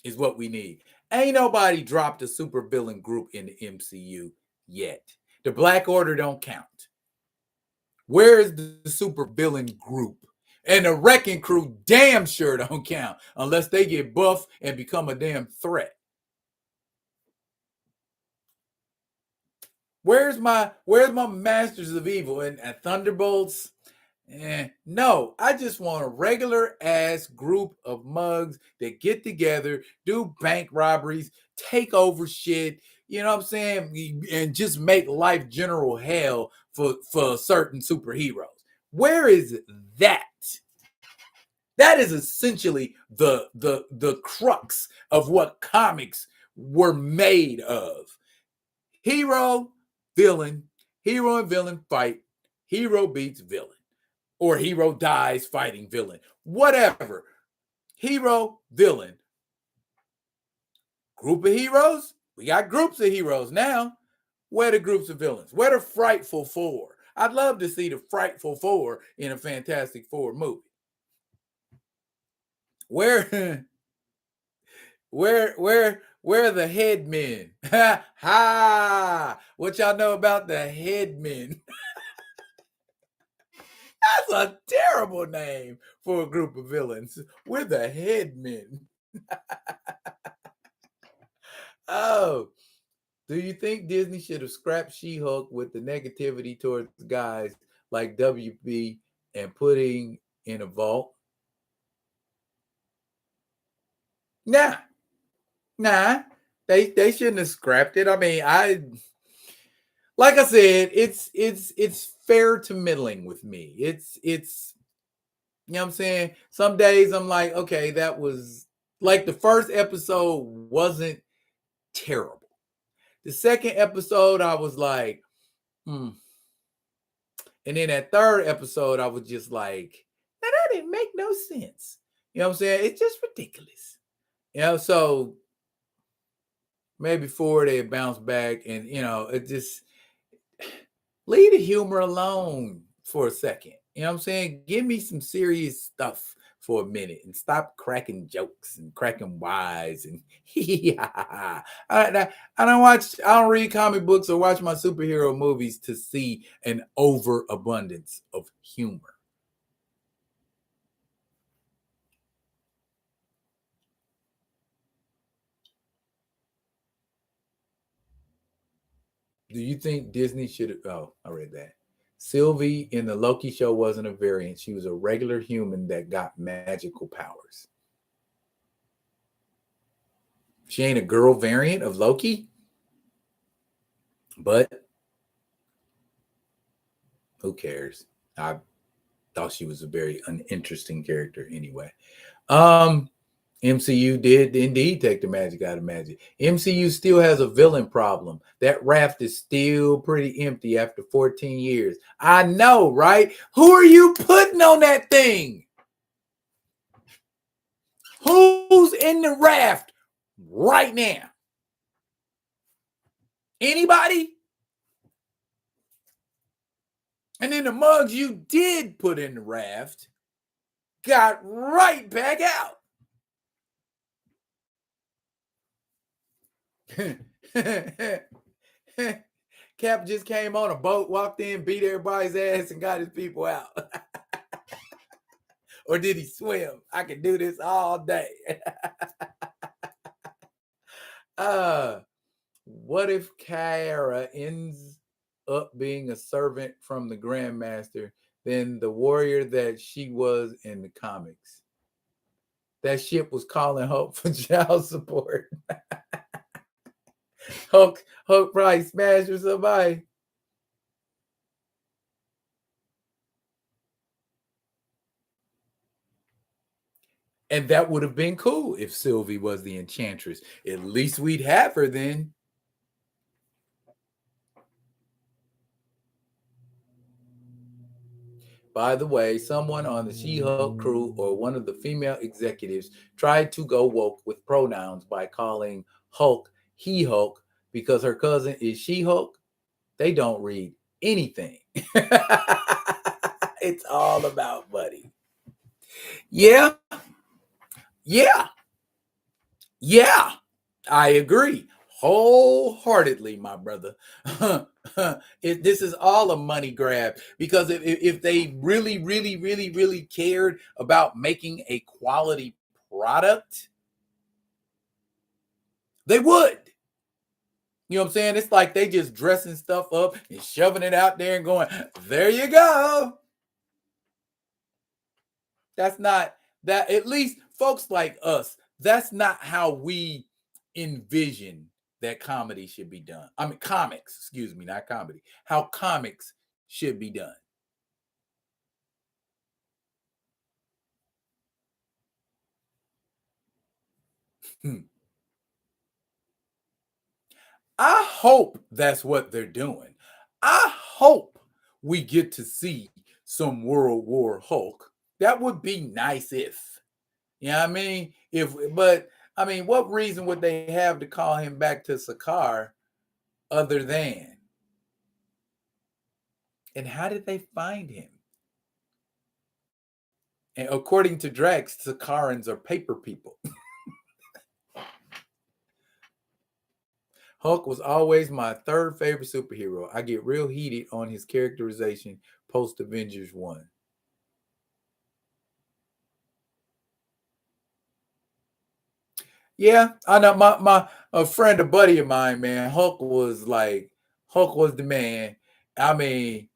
is what we need. Ain't nobody dropped a super villain group in the MCU yet. The Black Order don't count. Where is the super villain group? And the Wrecking Crew damn sure don't count unless they get buff and become a damn threat. Where's my Masters of Evil and Thunderbolts? No, I just want a regular ass group of mugs that get together, do bank robberies, take over shit, you know what I'm saying? And just make life general hell for certain superheroes. Where is that? That is essentially the crux of what comics were made of. Hero, villain, hero and villain fight, hero beats villain, or hero dies fighting villain. Whatever. Hero, villain. Group of heroes? We got groups of heroes now. Where the groups of villains? Where the Frightful Four? I'd love to see the Frightful Four in a Fantastic Four movie. Where are the headmen? Ha! What y'all know about the headmen? That's a terrible name for a group of villains. We're the headmen. Oh, do you think Disney should have scrapped She-Hulk with the negativity towards guys like WB and putting in a vault? Nah. They shouldn't have scrapped it. I mean, like I said, it's fair to middling with me. It's you know what I'm saying? Some days I'm like, okay, that was like the first episode wasn't terrible. The second episode, I was like, And then that third episode, I was just like, that didn't make no sense. You know what I'm saying? It's just ridiculous. You know, so maybe 4 they bounce back and it just leave the humor alone for a second. You know what I'm saying? Give me some serious stuff for a minute and stop cracking jokes and cracking wise and I don't read comic books or watch my superhero movies to see an overabundance of humor. Do you think Disney should have? Oh, I read that. Sylvie in the Loki show wasn't a variant. She was a regular human that got magical powers. She ain't a girl variant of Loki, but who cares? I thought she was a very uninteresting character anyway. MCU did indeed take the magic out of magic. MCU still has a villain problem. That raft is still pretty empty after 14 years. I know, right? Who are you putting on that thing? Who's in the raft right now? Anybody? And then the mugs you did put in the raft got right back out. Cap just came on a boat, walked in, beat everybody's ass, and got his people out. Or did he swim? I can do this all day. What if Kyra ends up being a servant from the Grandmaster than the warrior that she was in the comics? That ship was calling Hulk for child support. Hulk probably smashed with somebody. And that would have been cool if Sylvie was the Enchantress. At least we'd have her then. By the way, someone on the She-Hulk crew or one of the female executives tried to go woke with pronouns by calling Hulk he Hulk because her cousin is She-Hulk. They don't read anything. It's all about money. Yeah, yeah, yeah. I agree wholeheartedly, my brother. This is all a money grab because if they really, really, really, really cared about making a quality product, they would. You know what I'm saying? It's like they just dressing stuff up and shoving it out there and going, there you go. That's not that, at least folks like us, that's not how we envision that comedy should be done. I mean, comics, excuse me, not comedy. How comics should be done. Hmm. I hope that's what they're doing. I hope we get to see some World War Hulk. That would be nice if, you know what I mean? But I mean, what reason would they have to call him back to Sakaar other than? And how did they find him? And according to Drax, Sakarans are paper people. Hulk was always my third favorite superhero. I get real heated on his characterization post Avengers 1. Yeah, I know my a friend, a buddy of mine, man. Hulk was the man. I mean,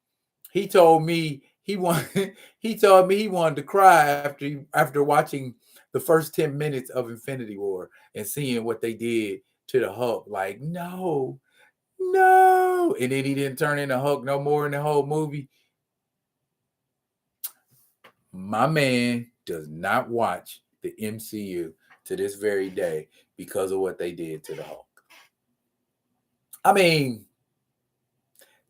he told me he wanted he told me he wanted to cry after watching the first 10 minutes of Infinity War and seeing what they did to the Hulk. Like, no, no. And then he didn't turn into Hulk no more in the whole movie. My man does not watch the MCU to this very day because of what they did to the Hulk. I mean,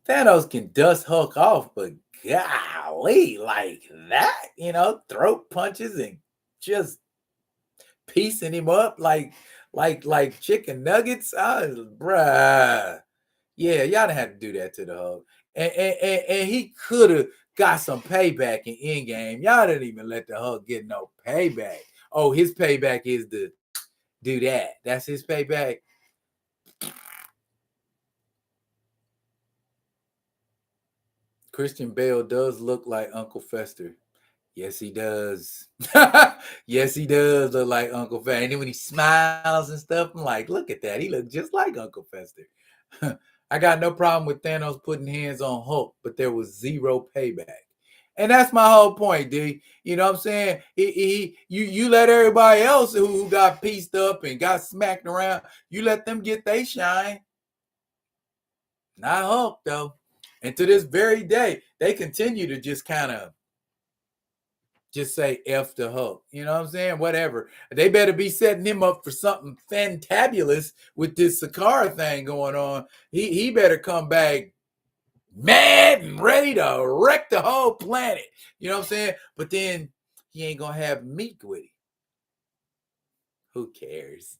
Thanos can dust Hulk off, but golly, like that, throat punches and just piecing him up like chicken nuggets. Bruh. Yeah, y'all didn't have to do that to the Hulk. And he could have got some payback in Endgame. Y'all didn't even let the Hulk get no payback. Oh, his payback is to do that. That's his payback. Christian Bale does look like Uncle Fester. Yes, he does. Yes, he does look like Uncle Fester. And then when he smiles and stuff, I'm like, look at that. He looks just like Uncle Fester. I got no problem with Thanos putting hands on Hulk, but there was zero payback. And that's my whole point, D. You know what I'm saying? You let everybody else who got pieced up and got smacked around, you let them get they shine. Not Hulk, though. And to this very day, they continue to just kind of just say F the Hulk. You know what I'm saying? Whatever. They better be setting him up for something fantabulous with this Sakaar thing going on. He better come back mad and ready to wreck the whole planet. You know what I'm saying? But then he ain't gonna have meat with him. Who cares?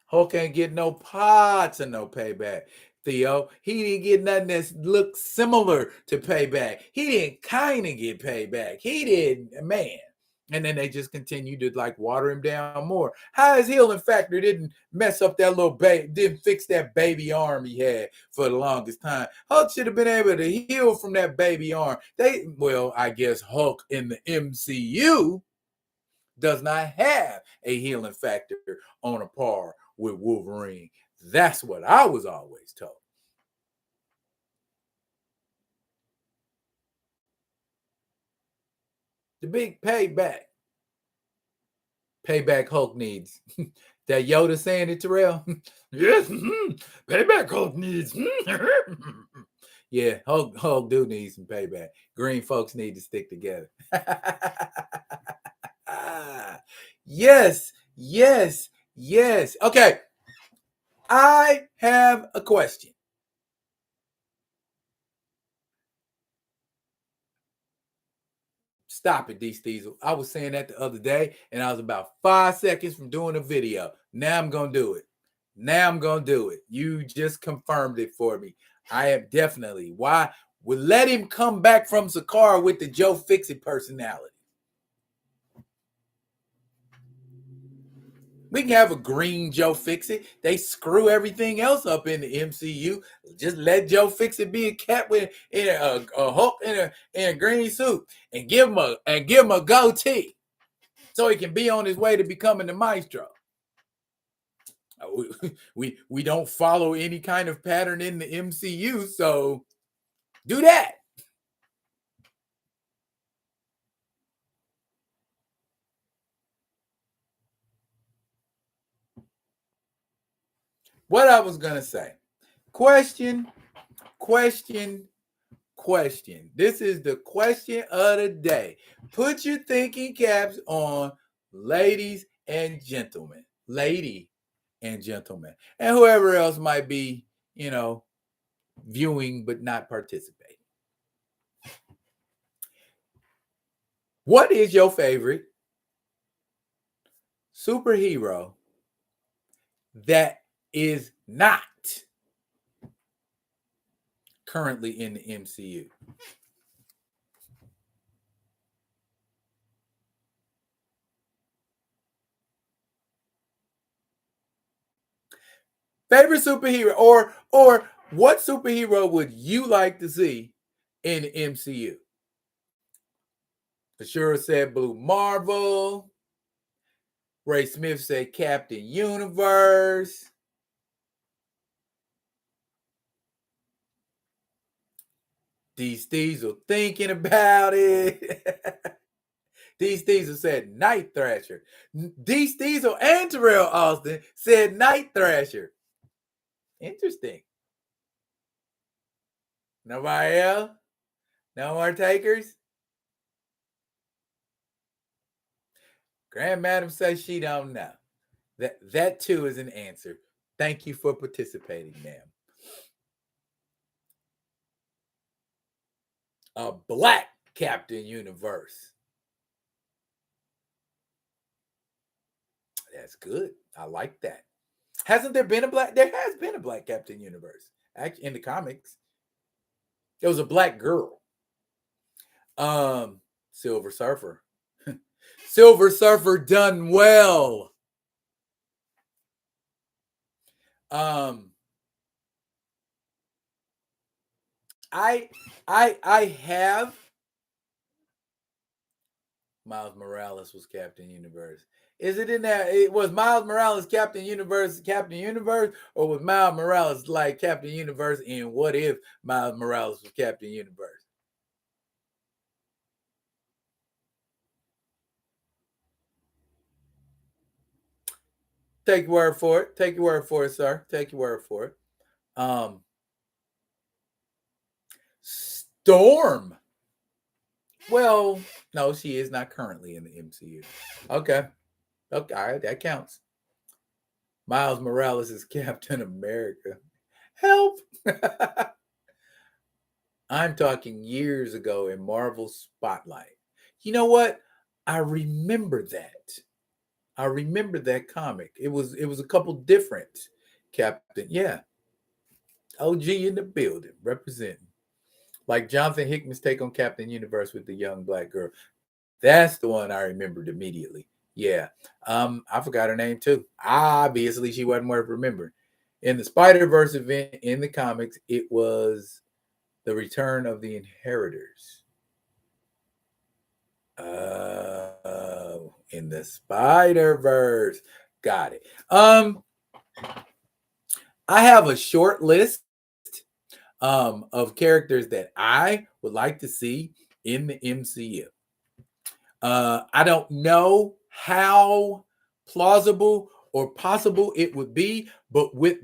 Hulk ain't get no parts of no payback. Theo, he didn't get nothing that looked similar to payback. He didn't kind of get payback. He didn't, man. And then they just continued to like water him down more. How his healing factor didn't mess up that little baby, didn't fix that baby arm he had for the longest time. Hulk should have been able to heal from that baby arm. I guess Hulk in the MCU does not have a healing factor on a par with Wolverine. That's what I was always told. The big payback. Payback Hulk needs. That Yoda saying it, Terrell? Yes. Payback Hulk needs. Yeah, Hulk do need some payback. Green folks need to stick together. Yes, yes, yes. Okay. I have a question. Stop it, D. Steezel. I was saying that the other day, and I was about 5 seconds from doing a video. Now I'm going to do it. Now I'm going to do it. You just confirmed it for me. I am definitely. Why? We'll let him come back from Sakara with the Joe Fixit personality. We can have a green Joe Fixit. They screw everything else up in the MCU. Just let Joe Fixit be a cat with a Hulk in a green suit, and give him a goatee, so he can be on his way to becoming the Maestro. We don't follow any kind of pattern in the MCU, so do that. What I was gonna say. Question. This is the question of the day. Put your thinking caps on, ladies and gentlemen. Lady and gentlemen. And whoever else might be, viewing but not participating. What is your favorite superhero that is not currently in the MCU? Favorite superhero, or what superhero would you like to see in the MCU? Ashura said Blue Marvel. Ray Smith said Captain Universe. D. Steezel thinking about it. D. Steezel said Night Thrasher. D. Steezel and Terrell Austin said Night Thrasher. Interesting. Nobody else? No more takers? Grand Madam says she don't know. That too is an answer. Thank you for participating, ma'am. A black Captain Universe. That's good. I like that. Hasn't there been a black? There has been a black Captain Universe. Actually, in the comics, there was a black girl. Silver Surfer. Silver Surfer done well. I have Miles Morales was Captain Universe. Is it in there? It was Miles Morales Captain Universe, or was Miles Morales like Captain Universe in What If Miles Morales was Captain Universe? Take your word for it. Take your word for it, sir. Take your word for it. Storm. Well, no, she is not currently in the MCU. Okay. Okay, all right, that counts. Miles Morales is Captain America. Help. I'm talking years ago in Marvel Spotlight. You know what? I remember that. I remember that comic. It was a couple different Captain. Yeah. OG in the building, representing. Like Jonathan Hickman's take on Captain Universe with the young black girl. That's the one I remembered immediately. Yeah. I forgot her name too. Obviously, she wasn't worth remembering. In the Spider-Verse event in the comics, it was the Return of the Inheritors. In the Spider-Verse. Got it. I have a short list of characters that I would like to see in the MCU. I don't know how plausible or possible it would be, but with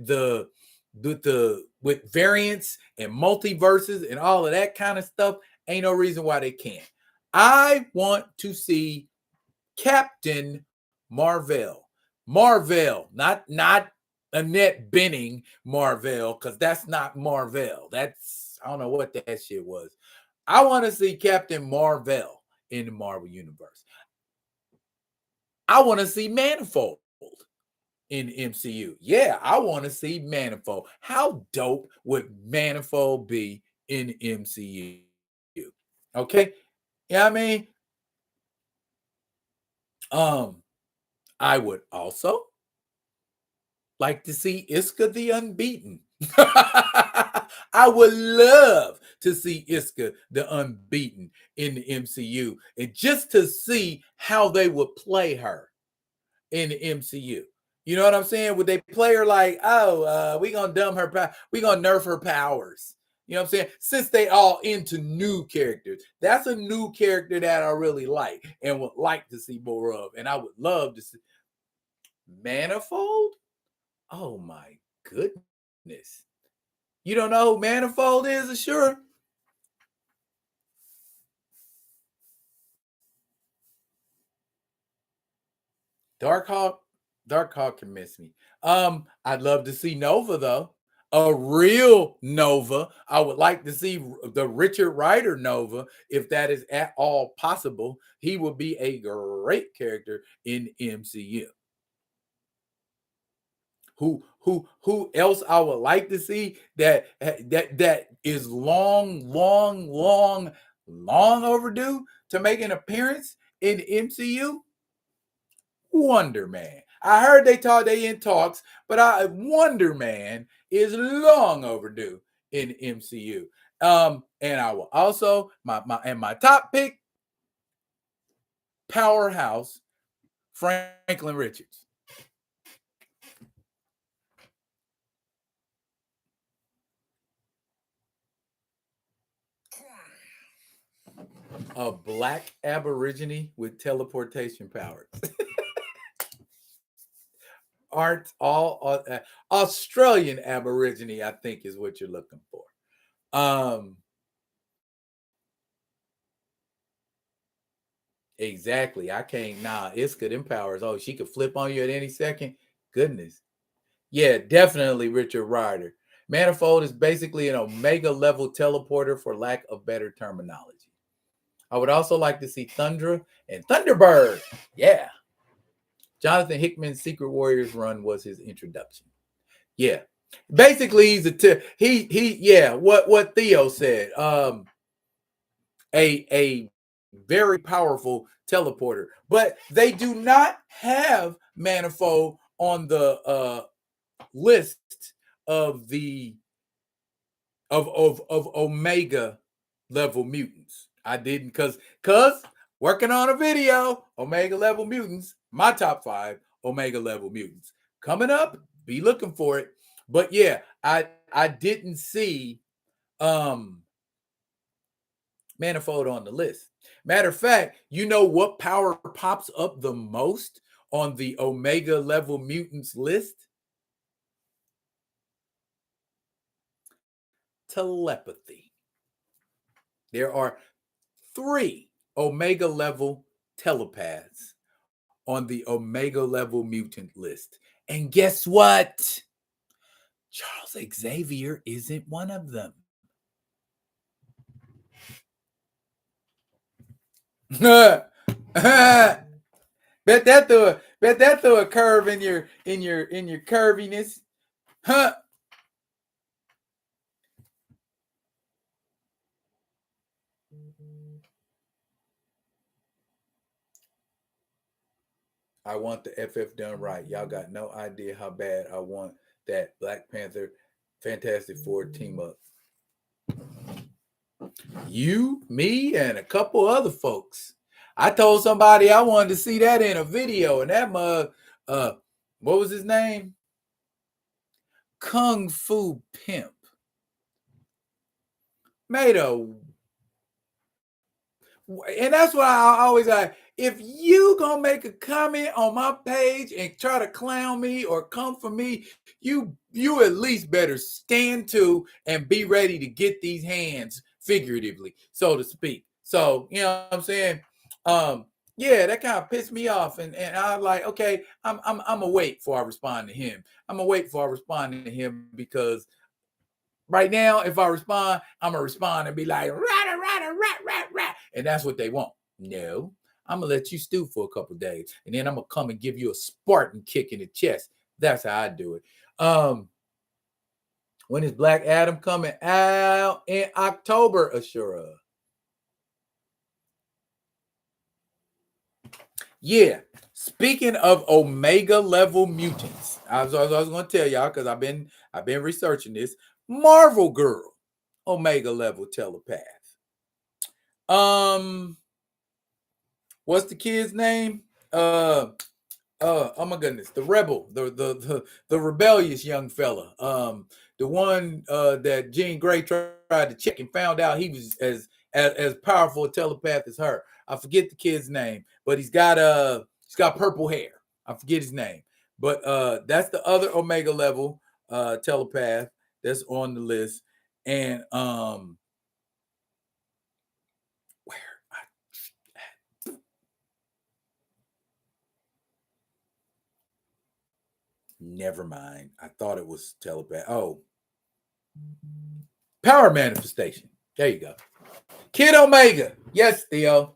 variants and multiverses and all of that kind of stuff, ain't no reason why they can't. I want to see Captain Marvel. Marvel, not Annette Bening Marvel, because that's not Marvel. That's, I don't know what that shit was. I want to see Captain Marvel in the Marvel Universe. I want to see Manifold in MCU. Yeah, I want to see Manifold. How dope would Manifold be in MCU? Okay. Yeah, I mean, I would also like to see Iska the Unbeaten. I would love to see Iska the Unbeaten in the MCU, and just to see how they would play her in the MCU. You know what I'm saying? Would they play her like, oh, we gonna dumb her, we gonna nerf her powers? You know what I'm saying? Since they all into new characters, that's a new character that I really like and would like to see more of, and I would love to see Manifold. Oh my goodness! You don't know who Manifold is, sure? Darkhawk, Darkhawk can miss me. I'd love to see Nova though. A real Nova. I would like to see the Richard Rider Nova, if that is at all possible. He would be a great character in MCU. Who else I would like to see that is long overdue to make an appearance in MCU? Wonder Man. I heard they in talks, but Wonder Man is long overdue in MCU. And I will also my top pick, powerhouse Franklin Richards. A black aborigine with teleportation powers. Aren't all Australian aborigine, I think, is what you're looking for. Exactly. I can't. Nah, it's good. Them powers. Oh, she could flip on you at any second. Goodness. Yeah, definitely Richard Rider. Manifold is basically an Omega level teleporter, for lack of better terminology. I would also like to see Thundra and Thunderbird. Yeah. Jonathan Hickman's Secret Warriors run was his introduction. Yeah. Basically, he's yeah, what Theo said. A very powerful teleporter, but they do not have Manifold on the list of the of Omega level mutants. I didn't cause working on a video, Omega level mutants, my top 5 Omega level mutants. Coming up, be looking for it. But yeah, I didn't see Manifold on the list. Matter of fact, you know what power pops up the most on the Omega level mutants list? Telepathy. There are 3 Omega level telepaths on the Omega level mutant list. And guess what? Charles Xavier isn't one of them. bet that threw a curve in your curviness. Huh? I want the FF done right. Y'all got no idea how bad I want that Black Panther Fantastic Four team up. You, me, and a couple other folks. I told somebody I wanted to see that in a video, and that mug, what was his name? Kung Fu Pimp. Made a, and that's why I always like, if you gonna make a comment on my page and try to clown me or come for me, you at least better stand to and be ready to get these hands figuratively, so to speak. So, you know what I'm saying? Yeah, that kind of pissed me off, and I'm like, okay, I'm gonna wait before I respond to him. I'm gonna wait before I respond to him because right now, if I respond, I'm gonna respond and be like, rah, rah, rah, rah, rah, rah, and that's what they want. No, I'm gonna let you stew for a couple days, and then I'm gonna come and give you a Spartan kick in the chest. That's how I do it. When is Black Adam coming out? In October, Ashura? Yeah. Speaking of Omega level mutants, I was going to tell y'all because I've been researching this. Marvel Girl, Omega level telepath. What's the kid's name? Oh my goodness, the rebel, the rebellious young fella. The one that Jean Grey tried to check and found out he was as powerful a telepath as her. I forget the kid's name, but he's got purple hair. I forget his name, but that's the other Omega level telepath that's on the list. And where never mind. I thought it was telepath. Oh, power manifestation. There you go. Kid Omega. Yes, Theo.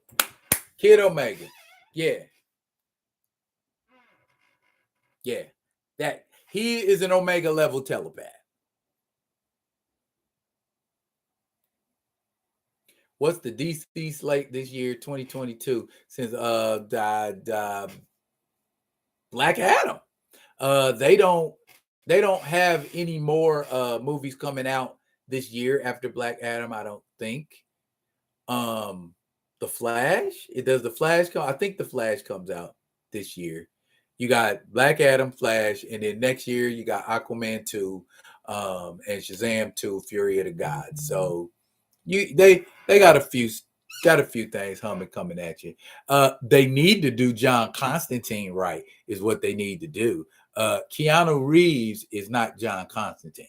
Kid Omega. Yeah. Yeah. That he is an Omega level telepath. What's the DC slate this year, 2022, since Black Adam? They don't have any more movies coming out this year after Black Adam, I don't think. The Flash, the Flash come? I think the Flash comes out this year. You got Black Adam, Flash, and then next year you got Aquaman 2, and Shazam 2, Fury of the Gods. So they got a few things humming coming at you. They need to do John Constantine right, is what they need to do. Keanu Reeves is not John Constantine.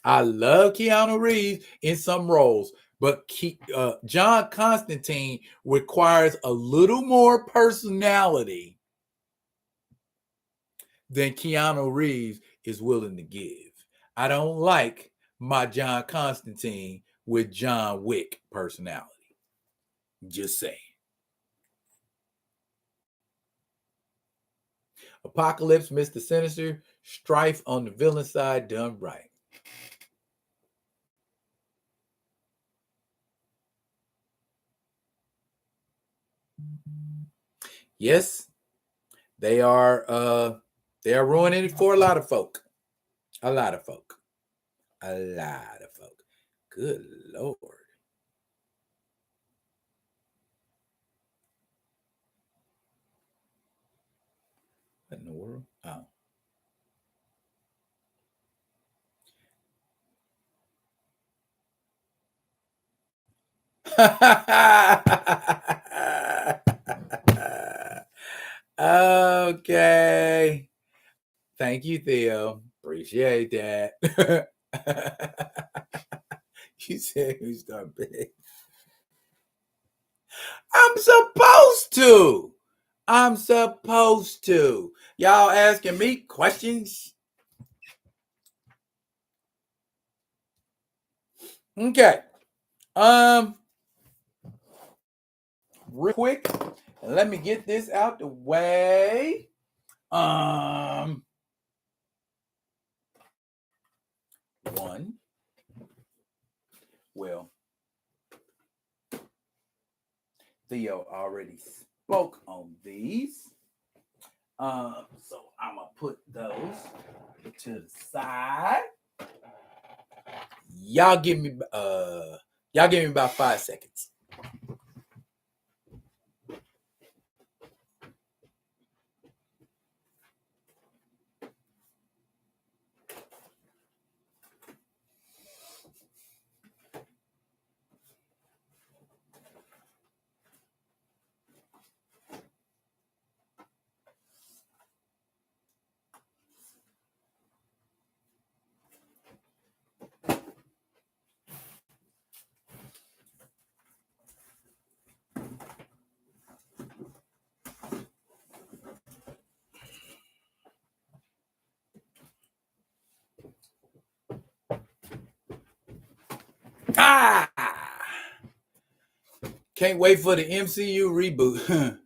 I love Keanu Reeves in some roles, but John Constantine requires a little more personality than Keanu Reeves is willing to give. I don't like my John Constantine with John Wick personality. Just saying. Apocalypse, Mr. Sinister, Strife on the villain side done right. Yes, they are ruining it for a lot of folk. A lot of folk. A lot of folk. Good Lord. What in the world? Oh. Okay. Thank you, Theo. Appreciate that. You said we start big. I'm supposed to. I'm supposed to. Y'all asking me questions? Okay. Real quick, let me get this out the way. One. Well, Theo already spoke on these. So I'm gonna put those to the side. Y'all give me about 5 seconds. Ah! Can't wait for the MCU reboot.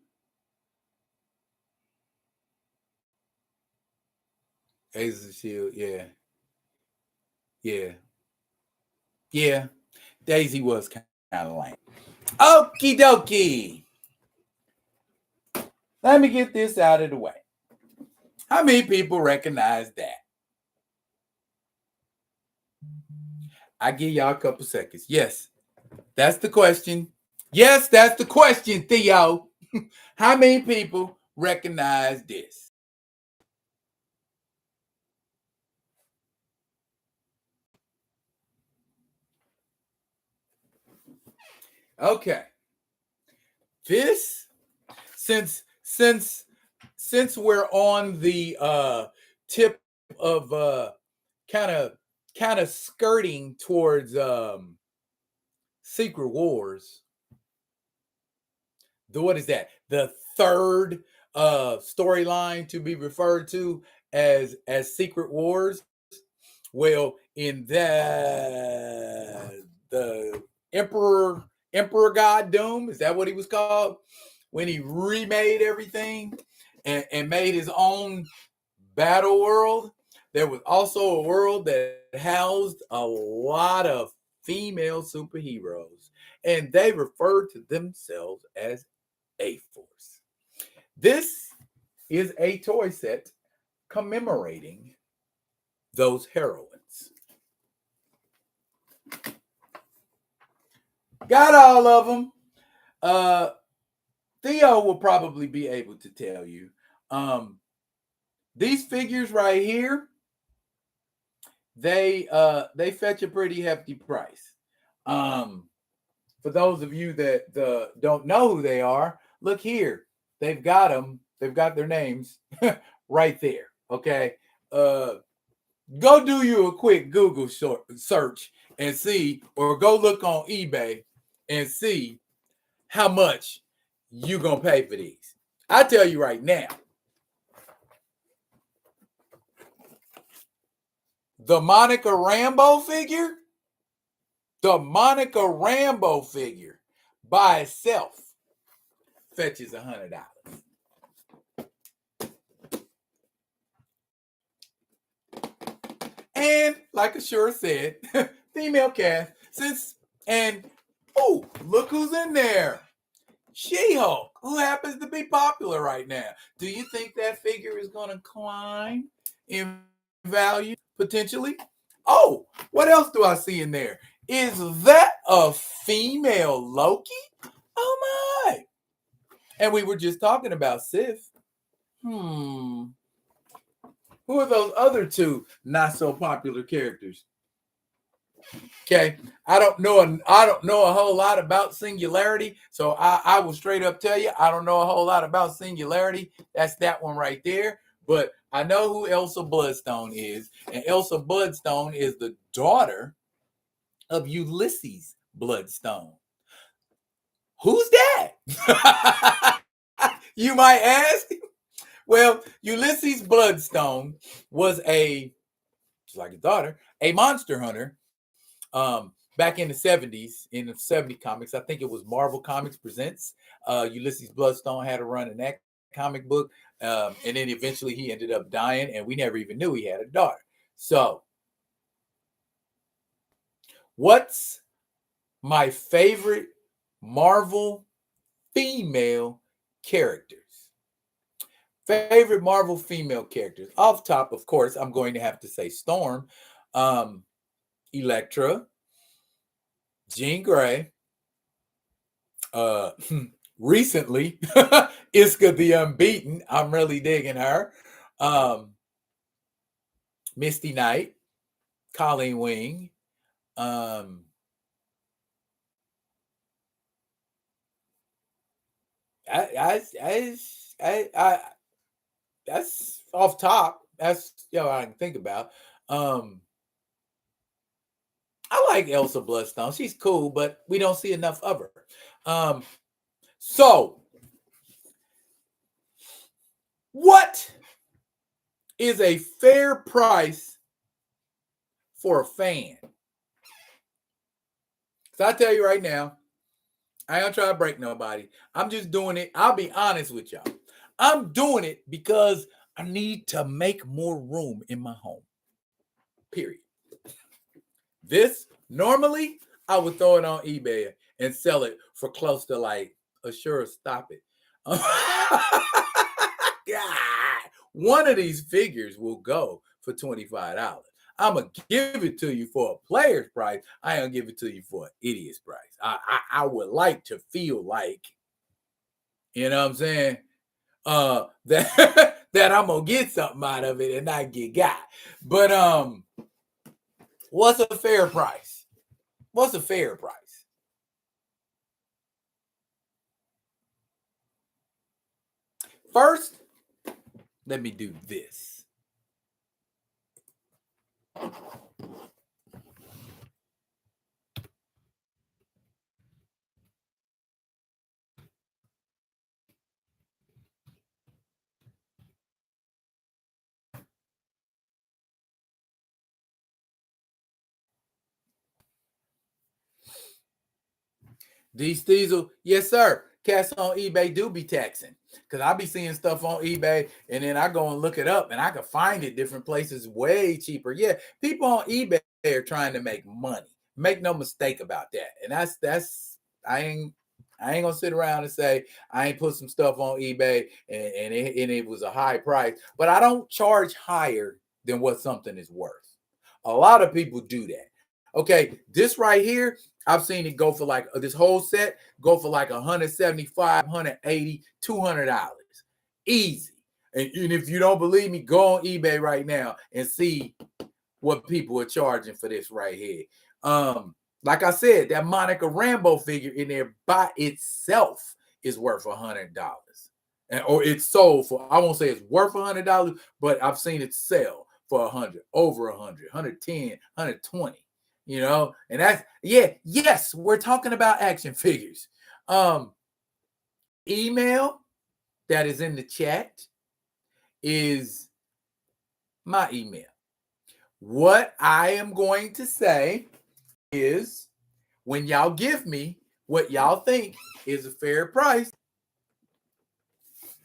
Agents of Shield, yeah. Yeah. Yeah. Daisy was kind of lame. Okie dokie. Let me get this out of the way. How many people recognize that? I give y'all a couple seconds. Yes, that's the question. Yes, that's the question, Theo. How many people recognize this? Okay. This, since we're on the tip of kind of skirting towards Secret Wars. What is that? The third storyline to be referred to as Secret Wars. Well, in the Emperor God Doom, is that what he was called? When he remade everything and made his own battle world, there was also a world that housed a lot of female superheroes, and they referred to themselves as A-Force. This is a toy set commemorating those heroines. Got all of them. Theo will probably be able to tell you. These figures right here, they fetch a pretty hefty price. For those of you that don't know who they are, look here. They've got them. They've got their names right there. Okay. Go do you a quick Google search and see, or go look on eBay and see how much you're going to pay for these. I tell you right now, the Monica Rambeau figure by itself fetches $100. And like Ashura said, female cast, look who's in there. She-Hulk, who happens to be popular right now. Do you think that figure is going to climb in value potentially? Oh, what else do I see in there? Is that a female Loki? Oh my. And we were just talking about Sif. Who are those other two not so popular characters? Okay, I don't know a whole lot about Singularity, so I will straight up tell you I don't know a whole lot about Singularity. That's that one right there. But I know who Elsa Bloodstone is, and Elsa Bloodstone is the daughter of Ulysses Bloodstone. Who's that? You might ask. Well, Ulysses Bloodstone was just like his daughter, a monster hunter. Back in the 70s, in the 70 comics, I think it was Marvel Comics Presents. Ulysses Bloodstone had a run in that comic book. And then eventually he ended up dying, and we never even knew he had a daughter. So, what's my favorite Marvel female characters? Favorite Marvel female characters. Off top, of course, I'm going to have to say Storm, Elektra, Jean Grey, recently, Iska the Unbeaten. I'm really digging her. Misty Knight, Colleen Wing. That's off top. That's I can think about. I like Elsa Bloodstone. She's cool, but we don't see enough of her. So, what is a fair price for a fan? So I tell you right now, I ain't trying to break nobody. I'm just doing it. I'll be honest with y'all. I'm doing it because I need to make more room in my home. Period. This normally I would throw it on eBay and sell it for close to like a sure stop it. God, one of these figures will go for $25. I'm gonna give it to you for a player's price. I ain't gonna give it to you for an idiot's price. I would like to feel like, you know what I'm saying? That that I'm gonna get something out of it and not get got. But what's a fair price? What's a fair price? First, let me do this. These Diesel, yes, sir. Cats on eBay do be taxing. Because I be seeing stuff on eBay and then I go and look it up and I can find it different places way cheaper. Yeah, people on eBay are trying to make money. Make no mistake about that. And that's I ain't gonna sit around and say I ain't put some stuff on eBay and it was a high price, but I don't charge higher than what something is worth. A lot of people do that. Okay, this right here, I've seen it go for like this whole set go for like 175, 180, $200. Easy. And if you don't believe me, go on eBay right now and see what people are charging for this right here. Like I said, that Monica Rambeau figure in there by itself is worth $100. And or it's sold for, I won't say it's worth $100, but I've seen it sell for 100, over 100, 110, 120. You know, and that's yes, we're talking about action figures. Email that is in the chat is my email. What I am going to say is when y'all give me what y'all think is a fair price,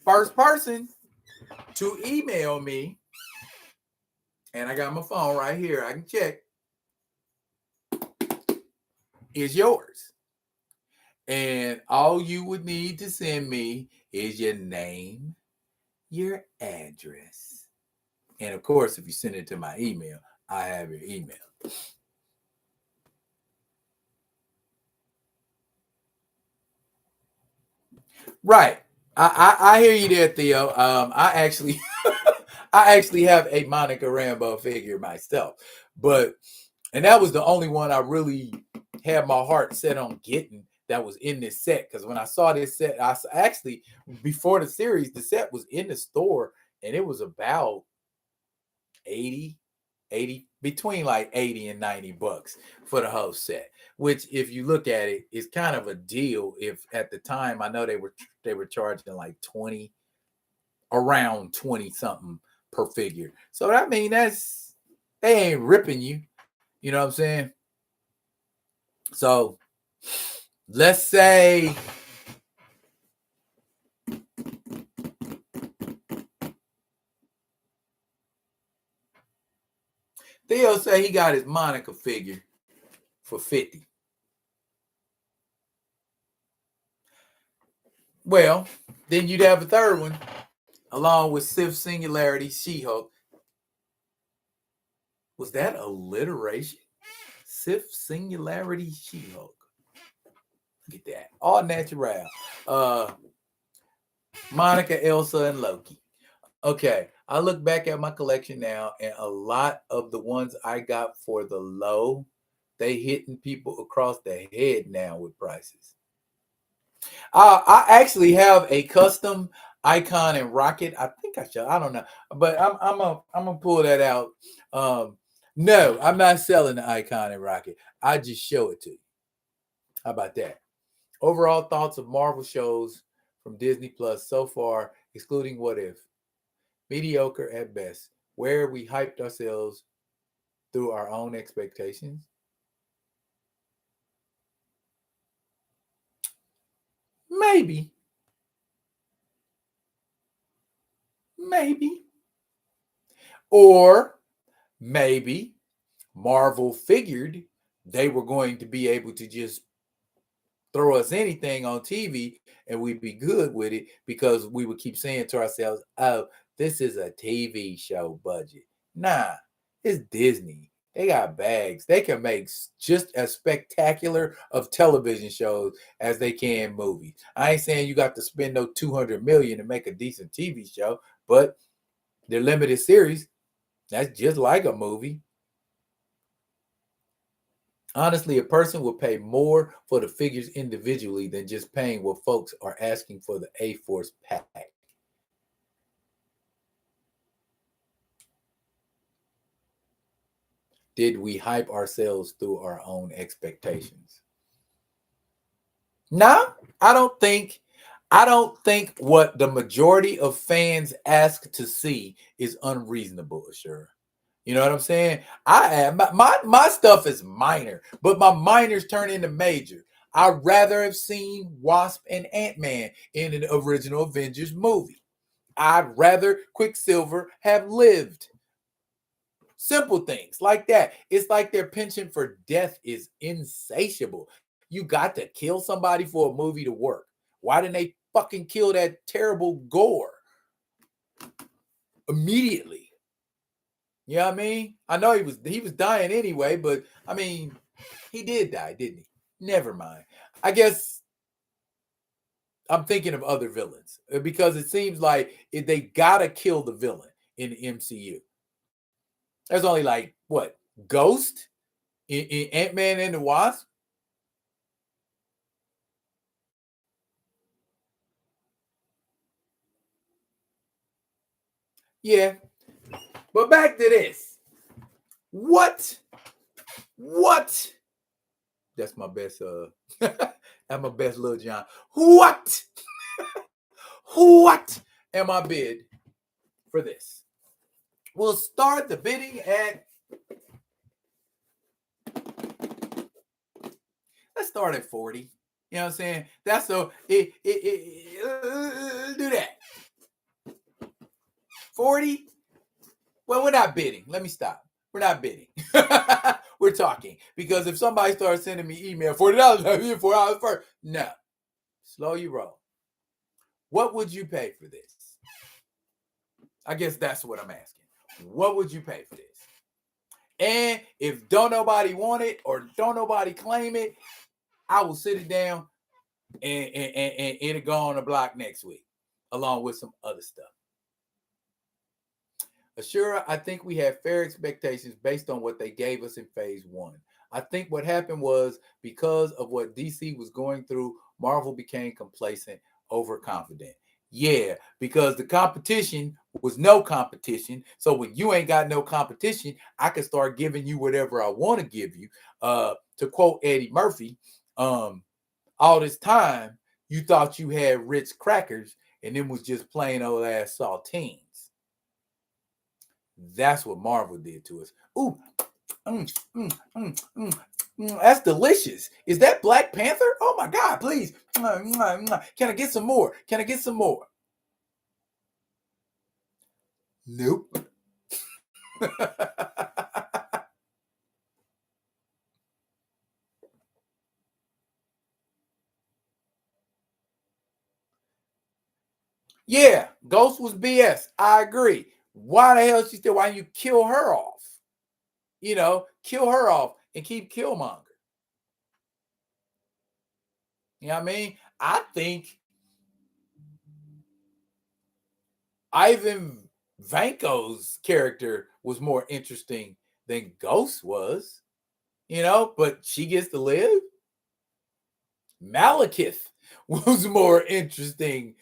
first person to email me, and I got my phone right here, I can check, is yours. And all you would need to send me is your name, your address. And of course, if you send it to my email, I have your email. Right. I hear you there, Theo. I actually I actually have a Monica Rambeau figure myself. And that was the only one I really had my heart set on getting that was in this set. Because when I saw this set, I actually before the series, the set was in the store and it was about 80 between like 80 and 90 bucks for the whole set, which if you look at it is kind of a deal. If at the time I know they were charging like 20, around 20 something per figure. So I mean that's, they ain't ripping you, you know what I'm saying? So let's say Theo say he got his Monica figure for 50. Well, then you'd have a third one along with Sith Singularity She-Hulk. Was that alliteration? Sith Singularity She-Hulk. Look at that. All natural. Monica, Elsa, and Loki. Okay. I look back at my collection now, and a lot of the ones I got for the low, they hitting people across the head now with prices. I actually have a custom Icon and Rocket. I think I should. I don't know, but I'm gonna pull that out. No, I'm not selling the Icon and Rocket. I just show it to you. How about that? Overall thoughts of Marvel shows from Disney Plus so far, excluding What If. Mediocre at best. Where we hyped ourselves through our own expectations. Maybe. Or maybe Marvel figured they were going to be able to just throw us anything on TV and we'd be good with it because we would keep saying to ourselves, oh, this is a TV show budget. Nah, it's Disney. They got bags. They can make just as spectacular of television shows as they can movies. I ain't saying you got to spend no $200 million to make a decent TV show, but their limited series, that's just like a movie. Honestly, a person will pay more for the figures individually than just paying what folks are asking for the A-Force pack. Did we hype ourselves through our own expectations? No, I don't think what the majority of fans ask to see is unreasonable, Ashura. You know what I'm saying? I am my stuff is minor, but my minors turn into major. I'd rather have seen Wasp and Ant-Man in an original Avengers movie. I'd rather Quicksilver have lived. Simple things like that. It's like their penchant for death is insatiable. You got to kill somebody for a movie to work. Why didn't they fucking kill that terrible Gore immediately? You know what I mean? I know he was dying anyway, but I mean, he did die, didn't he? Never mind. I guess I'm thinking of other villains because it seems like they gotta kill the villain in the MCU. There's only like what Ghost in Ant-Man and the Wasp. Yeah, but back to this. What? That's my best. That's my best, Lil Jon. What? What am I bid for this? We'll start the bidding at. Let's start at 40. You know what I'm saying? That's so. Do that. 40. Well, we're not bidding. Let me stop. We're not bidding. We're talking because if somebody starts sending me email $40, $4 first. No, slow your roll. What would you pay for this? I guess that's what I'm asking. What would you pay for this? And if don't nobody want it or don't nobody claim it, I will sit it down and it'll go on the block next week, along with some other stuff. Ashura, I think we had fair expectations based on what they gave us in phase one. I think what happened was because of what DC was going through, Marvel became complacent, overconfident. Yeah, because the competition was no competition. So when you ain't got no competition, I can start giving you whatever I want to give you. To quote Eddie Murphy, all this time you thought you had Ritz crackers and it was just plain old ass saltines. That's what Marvel did to us. Ooh, that's delicious. Is that Black Panther? Oh my God, please. Can I get some more? Can I get some more? Nope. Yeah, Ghost was BS. I agree. Why the hell she still? Why you kill her off? You know, kill her off and keep Killmonger. You know what I mean? I think Ivan Vanko's character was more interesting than Ghost was, you know, but she gets to live. Malekith was more interesting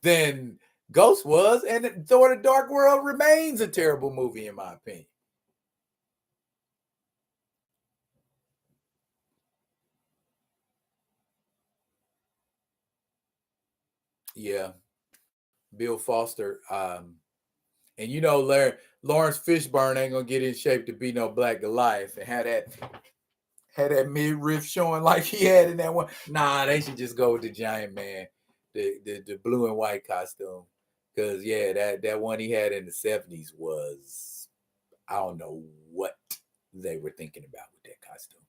than Ghost was, and Thor: The Dark World remains a terrible movie, in my opinion. Yeah, Bill Foster, and you know, Lawrence Fishburne ain't gonna get in shape to be no Black Goliath and had that midriff showing like he had in that one. Nah, they should just go with the Giant Man. the blue and white costume. Because yeah, that one he had in the 70s was, I don't know what they were thinking about with that costume.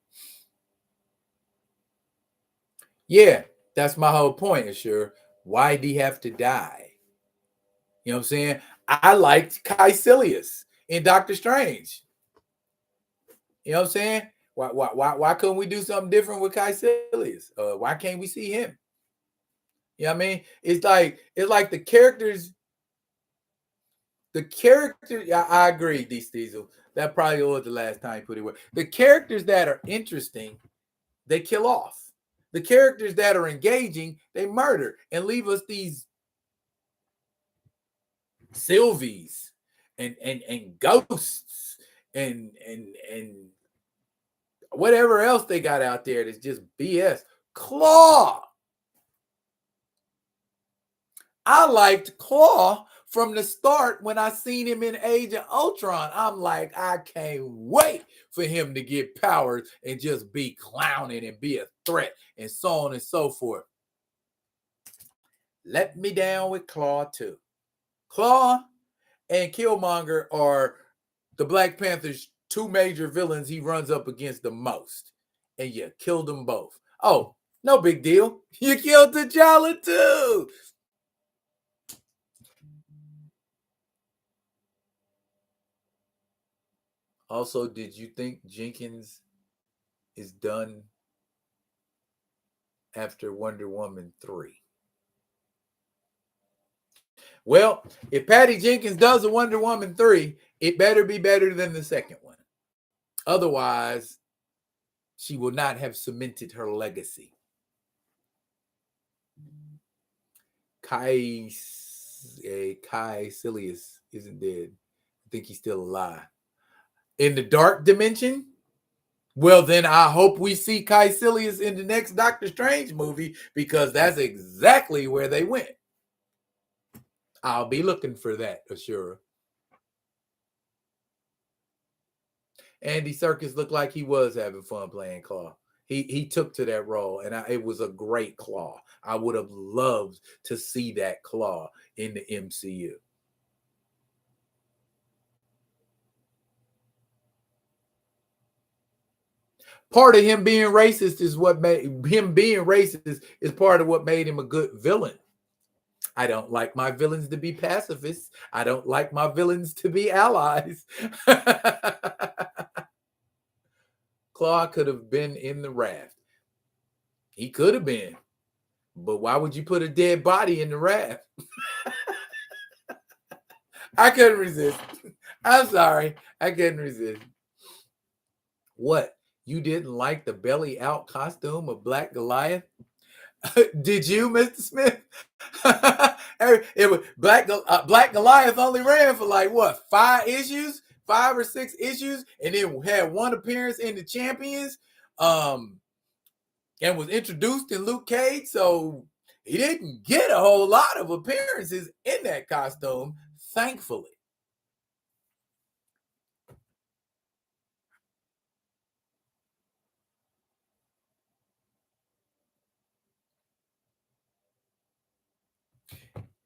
Yeah, that's my whole point, sure. Why did he have to die? You know what I'm saying? I liked Caecilius in Doctor Strange. You know what I'm saying? Why couldn't we do something different with Caecilius? Why can't we see him? You know what I mean? It's like the characters. I agree, D. Diesel. That probably was the last time you put it away. The characters that are interesting, they kill off. The characters that are engaging, they murder and leave us these Sylvies and ghosts and whatever else they got out there that's just BS. Claw. I liked Claw from the start when I seen him in Age of Ultron. I'm like, I can't wait for him to get powers and just be clowning and be a threat and so on and so forth. Let me down with Claw too. Claw and Killmonger are the Black Panther's two major villains he runs up against the most. And you killed them both. Oh, no big deal. You killed T'Challa too. Also, did you think Jenkins is done after Wonder Woman 3? Well, if Patty Jenkins does a Wonder Woman 3, it better be better than the second one. Otherwise, she will not have cemented her legacy. Caecilius isn't dead. I think he's still alive. In the dark dimension? Well, then I hope we see Caecilius in the next Doctor Strange movie, because that's exactly where they went. I'll be looking for that, Ashura. Andy Serkis looked like he was having fun playing Claw. He took to that role, and it was a great Claw. I would have loved to see that Claw in the MCU. Part of him being racist is what made him being racist is part of what made him a good villain. I don't like my villains to be pacifists. I don't like my villains to be allies. Claw could have been in the raft. He could have been. But why would you put a dead body in the raft? I couldn't resist. I'm sorry. I couldn't resist. What? You didn't like the belly out costume of Black Goliath? Did you, Mr. Smith? It was Black Goliath only ran for like what, 5 or 6 issues, and then had one appearance in the Champions, and was introduced in Luke Cage. So he didn't get a whole lot of appearances in that costume, thankfully.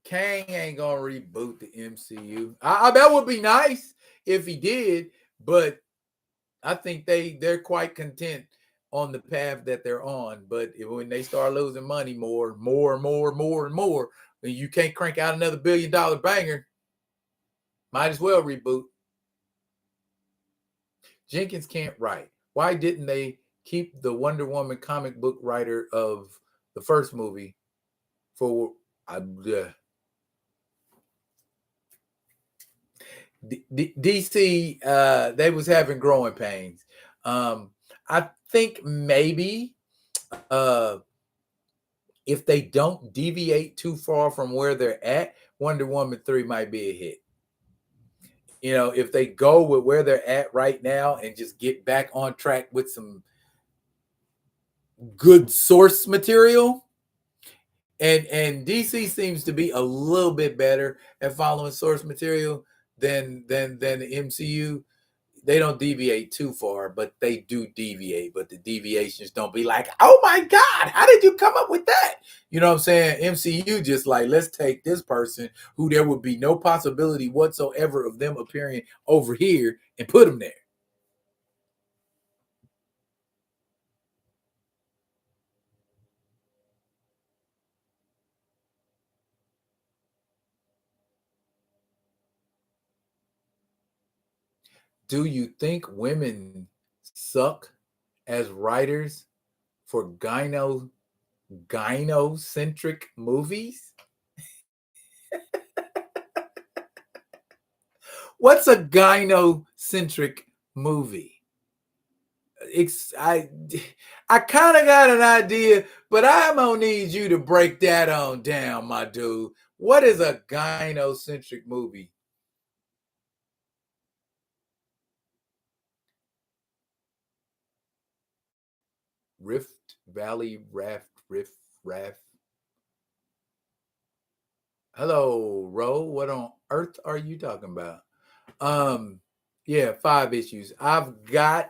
Kang ain't gonna reboot the MCU. That would be nice if he did, but I think they're quite content on the path that they're on. But when they start losing money more, and you can't crank out another $1 billion banger, might as well reboot. Jenkins can't write. Why didn't they keep the Wonder Woman comic book writer of the first movie for DC? They was having growing pains. I think maybe if they don't deviate too far from where they're at, Wonder Woman 3 might be a hit. You know, if they go with where they're at right now and just get back on track with some good source material, and DC seems to be a little bit better at following source material than the MCU. they don't deviate too far, but they do deviate. But the deviations don't be like, oh my God, how did you come up with that? You know what I'm saying? MCU just like, let's take this person who there would be no possibility whatsoever of them appearing over here and put them there. Do you think women suck as writers for gynocentric movies? What's a gynocentric movie? It's I kind of got an idea, but I'm gonna need you to break that on down, my dude. What is a gynocentric movie? Rift Valley Raft. Hello, Ro. What on earth are you talking about? Yeah, 5 issues. I've got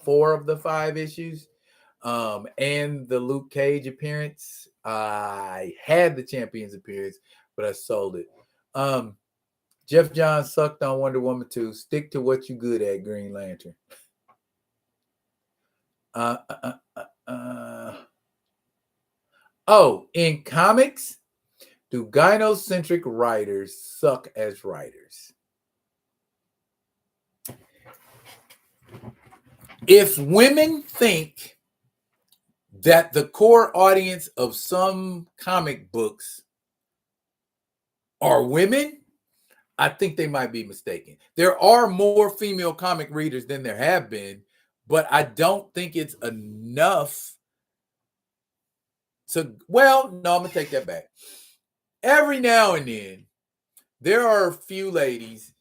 4 of the 5 issues. And the Luke Cage appearance. I had the Champions appearance, but I sold it. Jeff Johns sucked on Wonder Woman 2. Stick to what you good at, Green Lantern. Oh, in comics, do gynocentric writers suck as writers? If women think that the core audience of some comic books are women, I think they might be mistaken. There are more female comic readers than there have been, but I don't think it's enough to, well, no, I'm going to take that back. Every now and then, there are a few ladies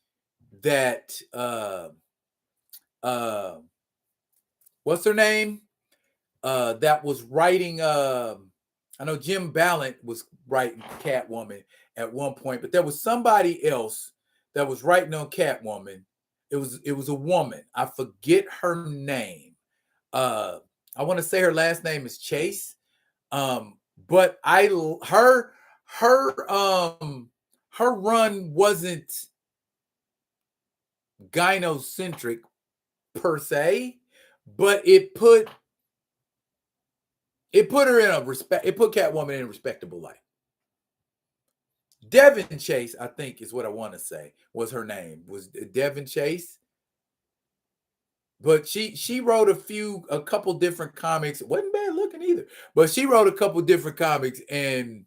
that, what's her name? That was writing, I know Jim Ballant was writing Catwoman at one point, but there was somebody else that was writing on Catwoman. It was a woman. I forget her name. I want to say her last name is Chase. But her run wasn't gynocentric per se, but it put her in a respect. It put Catwoman in a respectable light. Devin Chase, I think, is what I want to say was her name. Was Devin Chase? But she wrote a couple different comics. It wasn't bad looking either. But she wrote a couple different comics and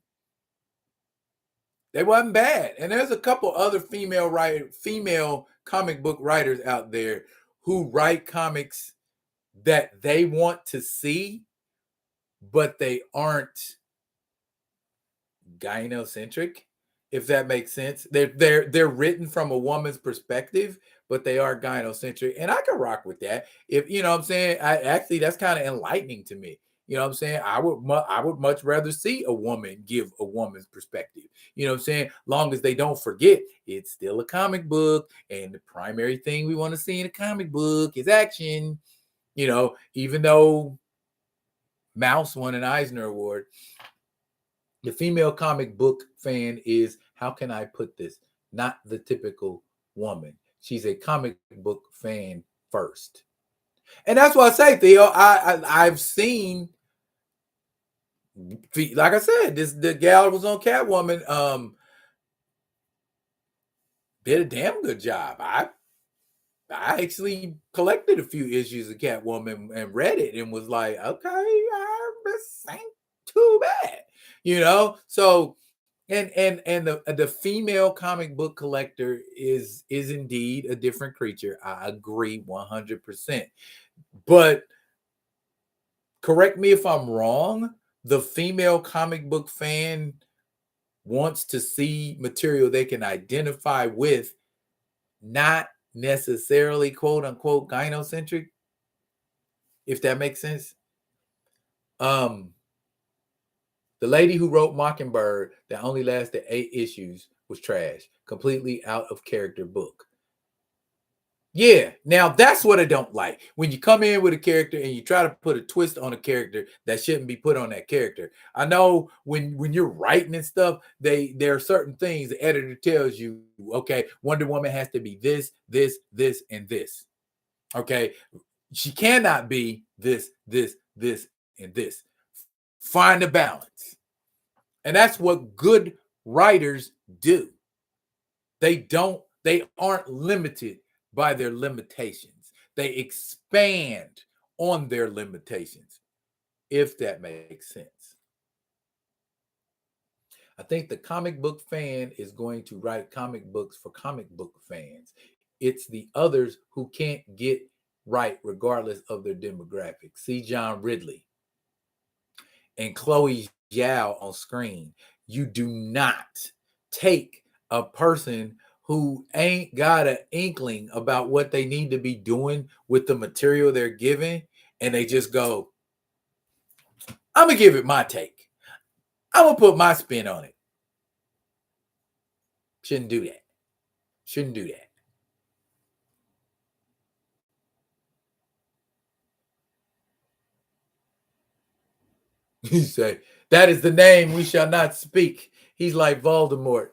they wasn't bad. And there's a couple other female comic book writers out there who write comics that they want to see, but they aren't gynocentric, if that makes sense. They're written from a woman's perspective, but they are gynocentric, and I can rock with that. If you know what I'm saying, that's kind of enlightening to me. You know what I'm saying? I would much rather see a woman give a woman's perspective. You know what I'm saying? Long as they don't forget it's still a comic book, and the primary thing we want to see in a comic book is action. You know, even though Mouse won an Eisner Award, the female comic book fan is, how can I put this? Not the typical woman. She's a comic book fan first. And that's what I say, Theo. I've seen, like I said, the gal was on Catwoman. Did a damn good job. I actually collected a few issues of Catwoman and read it and was like, okay, this ain't too bad, you know. So, and the female comic book collector is indeed a different creature. I agree 100%. But correct me if I'm wrong. The female comic book fan wants to see material they can identify with, not necessarily quote unquote gynocentric, if that makes sense. The lady who wrote Mockingbird that only lasted 8 issues was trash, completely out of character book. Yeah, now that's what I don't like. When you come in with a character and you try to put a twist on a character that shouldn't be put on that character. I know when you're writing and stuff, there are certain things the editor tells you, okay, Wonder Woman has to be this, this, this, and this. Okay. She cannot be this, this, this, and this. Find a balance. And that's what good writers do. They aren't limited by their limitations. They expand on their limitations, if that makes sense. I think the comic book fan is going to write comic books for comic book fans. It's the others who can't get right, regardless of their demographic. See John Ridley and Chloe Zhao on screen. You do not take a person who ain't got an inkling about what they need to be doing with the material they're given, and they just go, I'm going to give it my take. I'm going to put my spin on it. Shouldn't do that. Shouldn't do that. You say, that is the name we shall not speak. He's like Voldemort.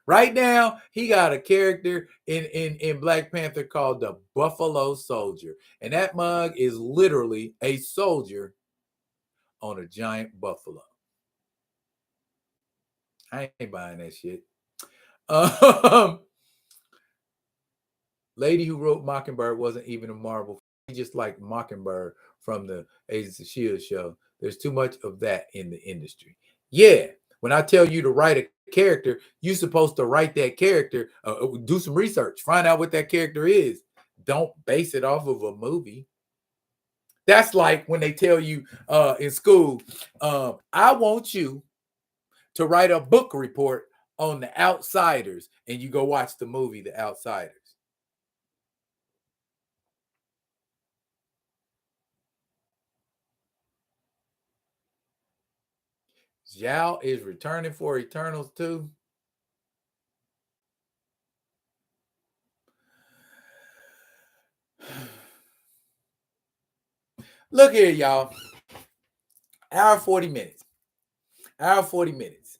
Right now, he got a character in Black Panther called the Buffalo Soldier. And that mug is literally a soldier on a giant buffalo. I ain't buying that shit. Lady who wrote Mockingbird wasn't even a Marvel. He just like Mockingbird from the Agents of S.H.I.E.L.D. show. There's too much of that in the industry. Yeah, when I tell you to write a character, you're supposed to write that character, do some research, find out what that character is. Don't base it off of a movie. That's like when they tell you in school, I want you to write a book report on The Outsiders, and you go watch the movie The Outsiders. Zhao is returning for Eternals too. Look here, y'all. Hour 40 minutes. Hour 40 minutes.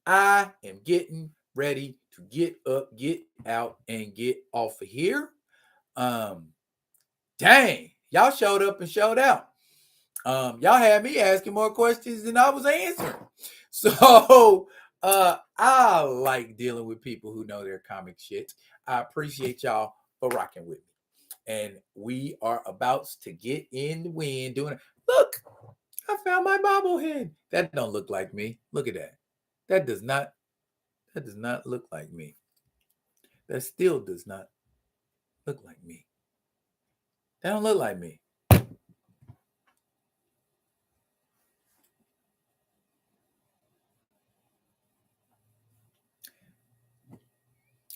I am getting ready to get up, get out, and get off of here. Dang, y'all showed up and showed out. Y'all had me asking more questions than I was answering. So I like dealing with people who know their comic shit. I appreciate y'all for rocking with me. And we are about to get in the wind doing it. Look, I found my bobblehead. That don't look like me. Look at that. That does not look like me. That still does not look like me. That don't look like me.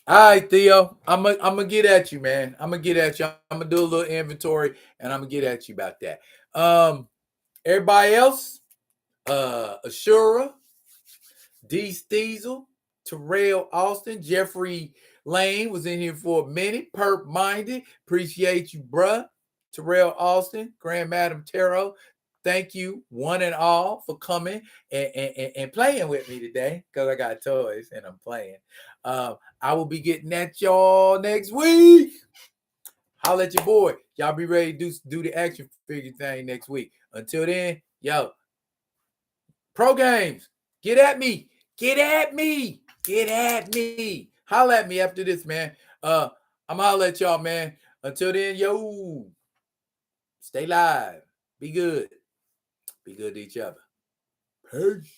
All right, Theo. I'm gonna get at you, man. I'm gonna get at you. I'm gonna do a little inventory and I'm gonna get at you about that. Everybody else, Ashura, D. Steezel, Terrell Austin, Jeffrey Lane was in here for a minute. Perp minded. Appreciate you, bruh. Terrell Austin, Grand Madam Tarot. Thank you, one and all, for coming and playing with me today because I got toys and I'm playing. I will be getting at y'all next week. Holla at your boy. Y'all be ready to do the action figure thing next week. Until then, yo, pro games, get at me. Get at me. Get at me. Holla at me after this, man. I'm holla at y'all, man. Until then, yo, stay live. Be good. Be good to each other. Peace.